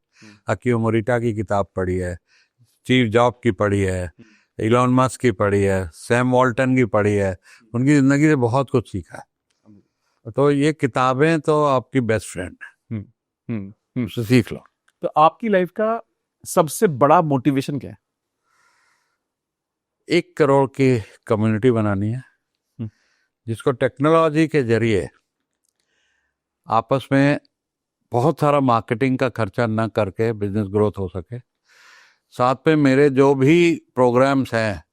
अकियो मोरिटा की किताब पढ़ी है, स्टीव जॉब की पढ़ी है, इलॉन मस्क की पढ़ी है, सैम वॉल्टन की पढ़ी है। उनकी जिंदगी से बहुत कुछ सीखा है। तो ये किताबें तो आपकी बेस्ट फ्रेंड है, उससे सीख लो। तो आपकी लाइफ का सबसे बड़ा मोटिवेशन क्या है? 1 करोड़ की कम्युनिटी बनानी है, जिसको टेक्नोलॉजी के जरिए आपस में बहुत सारा मार्केटिंग का खर्चा न करके बिजनेस ग्रोथ हो सके। साथ में मेरे जो भी प्रोग्राम्स हैं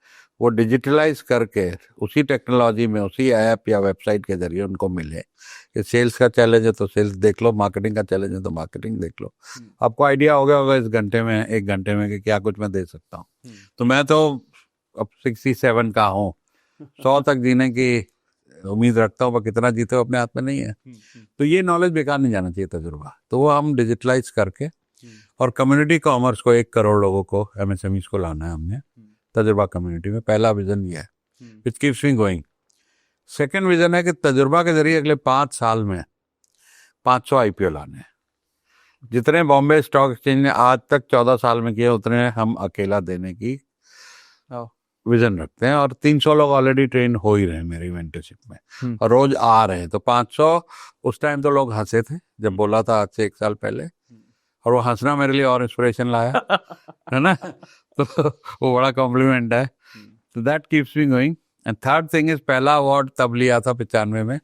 वो डिजिटलाइज करके उसी टेक्नोलॉजी में, उसी ऐप या वेबसाइट के जरिए उनको मिले। कि सेल्स का चैलेंज है तो सेल्स देख लो, मार्केटिंग का चैलेंज है तो मार्केटिंग देख लो। आपको आइडिया हो गया होगा इस घंटे में, 1 घंटे में, कि क्या कुछ मैं दे सकता हूँ। तो मैं तो अब 67 का हूँ, 100 तक जीने की उम्मीद रखता हूँ, पर कितना जीते हो अपने हाथ में नहीं है। तो ये नॉलेज बेकार नहीं जाना चाहिए, तजुर्बा। तो वो हम डिजिटलाइज करके और कम्युनिटी कॉमर्स को 1 करोड़ लोगों को, MSMEs को लाना है हमने तजुर्बा कम्युनिटी में। पहला विजन ये है, which keeps me going. Second vision है कि तजुर्बा के जरिए अगले 5 साल में 500 IPO लाने हैं। जितने बॉम्बे स्टॉक एक्सचेंज ने आज तक 14 साल में किए, उतने हम अकेला देने की विजन रखते हैं। और 300 लोग ऑलरेडी ट्रेन हो ही रहे हैं मेरी मेंटरशिप में, और रोज आ रहे हैं। तो 500, उस टाइम तो लोग हंसे थे जब बोला था आज से 1 साल पहले, और वो हंसना मेरे लिए और इंस्पिरेशन लाया है ना। तो वो बड़ा कॉम्प्लीमेंट है। तो that keeps me going. And third thing is, पहला अवार्ड तब लिया था 95 में,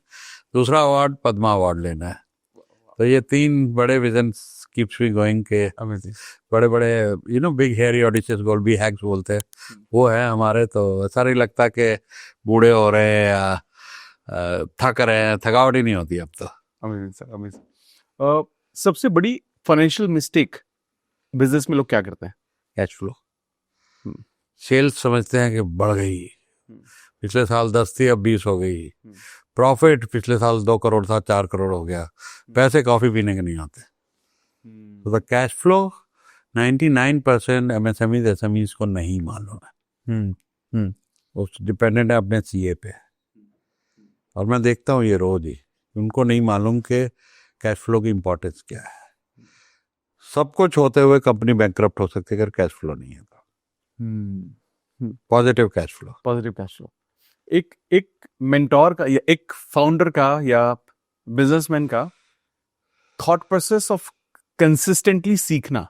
दूसरा अवार्ड पद्मा अवार्ड लेना है। तो ये 3 बड़े विजन कीप्स मी गोइंग के अमेजिंग। बड़े बड़े बिग हेयरी ऑडिशियस गोल बी हैक्स बोलते हैं, वो है हमारे। तो ऐसा नहीं लगता कि बूढ़े हो रहे हैं या थक रहे हैं, थकावट ही नहीं होती अब तो। Amazing sir, amazing. सबसे बड़ी फाइनेंशियल मिस्टेक बिजनेस में लोग क्या करते हैं? Cash flow. सेल्स समझते हैं कि बढ़ गई, पिछले साल 10 थी अब 20 हो गई। प्रॉफिट पिछले साल 2 करोड़ था 4 करोड़ हो गया। पैसे कॉफी पीने के नहीं होते। तो the cash flow 99% MSME SMEs को नहीं मालूम है। वो डिपेंडेंट है अपने सीए पे, और मैं देखता हूँ ये रोज ही, उनको नहीं मालूम कि कैश फ्लो की इम्पोर्टेंस क्या है। सब कुछ होते हुए कंपनी बैंकरप्ट हो सकती है अगर कैश फ्लो नहीं है तो। Positive cash flow. Positive cash flow. एक मेंटोर का या एक फाउंडर का या बिजनेसमैन का थॉट प्रोसेस ऑफ कंसिस्टेंटली सीखना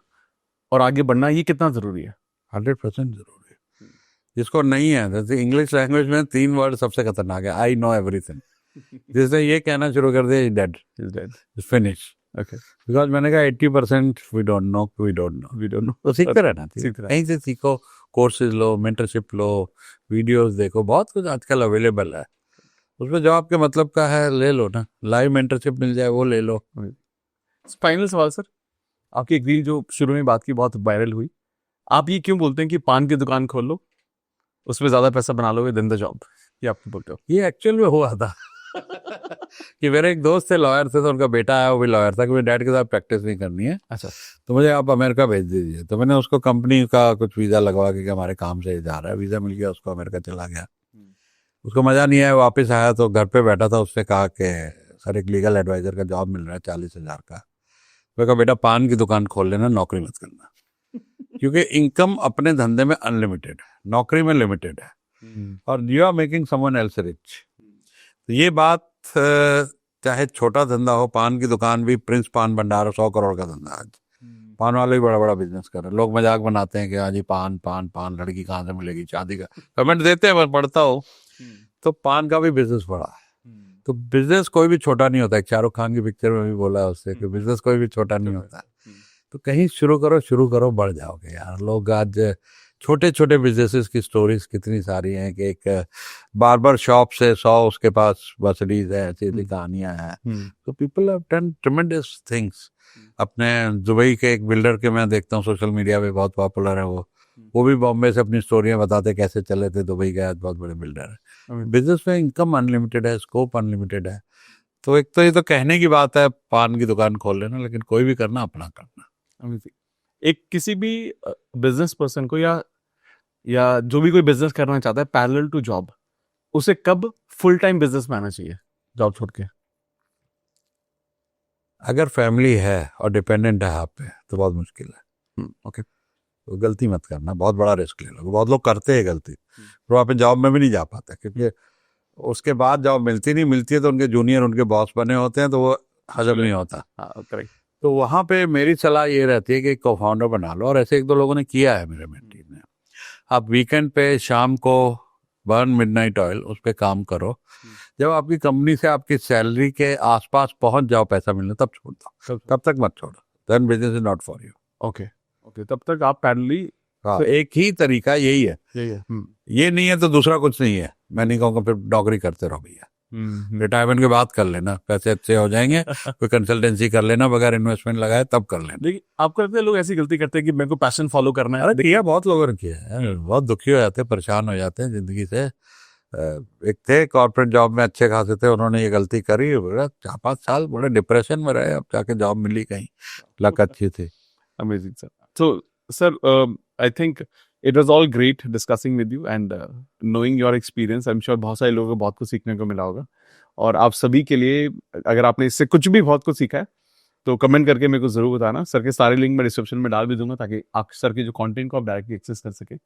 और आगे बढ़ना, ये कितना जरूरी है? 100% जरूरी है। जिसको नहीं है, जैसे इंग्लिश लैंग्वेज में 3 वर्ड सबसे खतरनाक है, आई नो एवरीथिंग। जिसने ये कहना शुरू कर दिया, डेड, फिनिश। ओके, बिकॉज मैंने कहा 80% वी डोंट नो। तो सीखते रहना चाहिए, कहीं से सीखो, कोर्सेज लो, मेंटरशिप लो, वीडियोस देखो, बहुत कुछ आजकल अवेलेबल है। उसमें जो आपके मतलब का है ले लो ना, लाइव मेंटरशिप मिल जाए वो ले लो। फाइनल सवाल सर, आपकी एक रील जो शुरू में बात की बहुत वायरल हुई, आप ये क्यों बोलते हैं कि पान की दुकान खोल लो, उसमें ज्यादा पैसा बना लोगे देन द जॉब? ये आप क्यों बोलते हो? ये एक्चुअल में हुआ था कि मेरे एक दोस्त थे, लॉयर थे, तो उनका बेटा आया, वो भी लॉयर था, कि मेरे डैड के साथ प्रैक्टिस नहीं करनी है, अच्छा, तो मुझे आप अमेरिका भेज दीजिए। तो मैंने उसको कंपनी का कुछ वीज़ा लगवा के कि हमारे काम से जा रहा है, वीज़ा मिल गया, उसको अमेरिका चला गया। उसको मज़ा नहीं आया, वापस आया तो घर पे बैठा था, उसने कहा कि सर एक लीगल एडवाइज़र का जॉब मिल रहा है 40,000 का। मैं कहा बेटा पान की दुकान खोल लेना, नौकरी मत करना, क्योंकि इनकम अपने धंधे में अनलिमिटेड है, नौकरी में लिमिटेड है, और you are making someone else rich. तो ये बात चाहे छोटा धंधा हो, पान की दुकान भी, प्रिंस पान भंडार 100 करोड़ का धंधा आज, पान वाले भी बड़ा बड़ा बिजनेस कर रहे हैं। लोग मजाक बनाते हैं कि हाँ जी पान पान पान, लड़की कहाँ से मिलेगी, शादी का कमेंट देते हैं, मैं पढ़ता हूँ। तो पान का भी बिजनेस बड़ा है। तो बिजनेस कोई भी छोटा नहीं होता है, शाहरुख खान की पिक्चर में भी बोला है उससे कि बिजनेस कोई भी छोटा नहीं होता है। तो कहीं शुरू करो, बढ़ जाओगे यार। लोग आज छोटे छोटे बिजनेसेस की स्टोरीज कितनी सारी हैं कि एक बार्बर शॉप से 100 उसके पास मर्सिडीज है, ऐसी ऐसी कहानियां हैं। तो पीपल हैव डन ट्रेमेंडस थिंग्स। अपने दुबई के एक बिल्डर के मैं देखता हूँ सोशल मीडिया पे बहुत पॉपुलर है, वो भी बॉम्बे से अपनी स्टोरियां बताते कैसे चले थे, दुबई गए, बहुत बड़े बिल्डर है। बिजनेस में इनकम अनलिमिटेड है, स्कोप अनलिमिटेड है। तो एक तो ये तो कहने की बात है पान की दुकान खोल लेना, लेकिन कोई भी करना अपना करना। एक किसी भी बिजनेस पर्सन को या जो भी कोई बिजनेस करना चाहता है पैरेलल टू जॉब, उसे कब फुल टाइम बिजनेस में आना चाहिए जॉब छोड़ के? अगर फैमिली है और डिपेंडेंट है आप पे तो बहुत मुश्किल है। ओके, तो गलती मत करना, बहुत बड़ा रिस्क ले लो। बहुत लोग करते हैं गलती, तो वहाँ पे जॉब में भी नहीं जा पाते, क्योंकि उसके बाद जॉब मिलती है तो उनके जूनियर उनके बॉस बने होते हैं, तो वो हजम नहीं होता। करेक्ट। तो वहाँ पे मेरी सलाह ये रहती है कि को फाउंडर बना लो, और ऐसे 1-2 लोगों ने किया है मेरे मेंटी ने। आप वीकेंड पे शाम को बर्न मिडनाइट ऑयल, उस पर काम करो। जब आपकी कंपनी से आपकी सैलरी के आसपास पहुंच जाओ पैसा मिलने, तब छोड़ दो, तब तक मत छोड़ो। Then business is not for you. Okay, तब तक आप पैरेलली। तो एक ही तरीका यही है, ये नहीं है तो दूसरा कुछ नहीं है। मैं नहीं कहूँगा फिर नौकरी करते रहो भैया, रिटायरमेंट के बाद कर लेना, पैसे अच्छे हो जाएंगे, कोई कंसल्टेंसी कर लेना बगैर इन्वेस्टमेंट लगाए, तब कर लेना। देखिए, आपको लगता है लोग ऐसी गलती करते हैं कि मेरे को पैशन फॉलो करना है? अरे किया, बहुत लोगों ने किया है, बहुत दुखी हो जाते हैं, परेशान हो जाते हैं जिंदगी से। एक थे कॉर्पोरेट जॉब में अच्छे खासे थे, उन्होंने ये गलती करी, 4-5 साल बड़े डिप्रेशन में रहे, अब जाके जॉब मिली, कहीं लक अच्छी थी। Amazing sir. So, sir, I think it was all great discussing with you and knowing your experience. I'm sure बहुत सारे लोगों को बहुत कुछ सीखने को मिला होगा, और आप सभी के लिए अगर आपने इससे कुछ भी बहुत कुछ सीखा है तो कमेंट करके मेरे को जरूर बताना। सर के सारे लिंक मैं डिस्क्रिप्शन में डाल भी दूंगा, ताकि आप सर के जो कंटेंट को आप डायरेक्टली एक्सेस कर सके,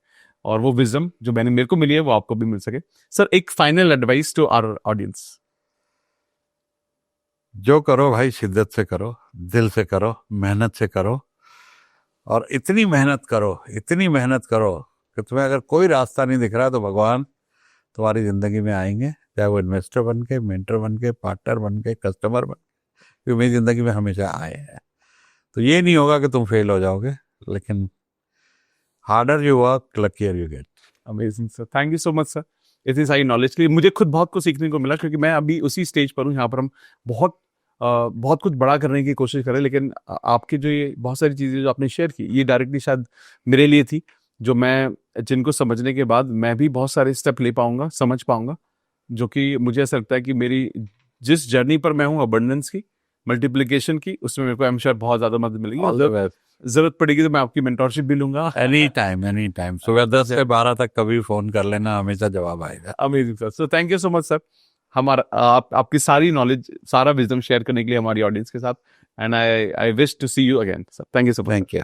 और वो विजडम जो मेरे को मिली है वो आपको भी मिल सके। सर, एक final advice to our audience. जो करो भाई शिद्दत से करो, दिल से करो, मेहनत से करो, और इतनी मेहनत करो कि तुम्हें अगर कोई रास्ता नहीं दिख रहा तो भगवान तुम्हारी जिंदगी में आएंगे, चाहे वो इन्वेस्टर बन के, मेंटर बन के, पार्टनर बन के, कस्टमर बन के, जो मेरी ज़िंदगी में हमेशा आए हैं। तो ये नहीं होगा कि तुम फेल हो जाओगे, लेकिन harder you work luckier you get. Amazing sir, thank you so much sir इतनी सारी नॉलेज के लिए। मुझे खुद बहुत कुछ सीखने को मिला, क्योंकि मैं अभी उसी स्टेज पर हूँ यहाँ पर हम बहुत कुछ बड़ा करने की कोशिश करें, लेकिन आपकी जो ये बहुत सारी चीज़ें जो आपने शेयर की, ये डायरेक्टली शायद मेरे लिए थी, जो मैं जिनको समझने के बाद मैं भी बहुत सारे स्टेप ले पाऊंगा, समझ पाऊंगा, जो कि मुझे ऐसा लगता है कि मेरी जिस जर्नी पर मैं हूँ अबंडेंस की, मल्टीप्लिकेशन की, उसमें मेरे को आई एम श्योर बहुत ज़्यादा मदद मिलेगी। जरूरत पड़ेगी तो मैं आपकी मेंटोरशिप भी लूंगा। एनी टाइम सुबह 10 से 12 तक कभी फोन कर लेना, हमेशा जवाब आएगा। Amazing sir, so thank you so much sir, हमारा आपकी सारी नॉलेज, सारा विजडम शेयर करने के लिए हमारी ऑडियंस के साथ, and I wish to see you again sir. Thank you so much. Thank you.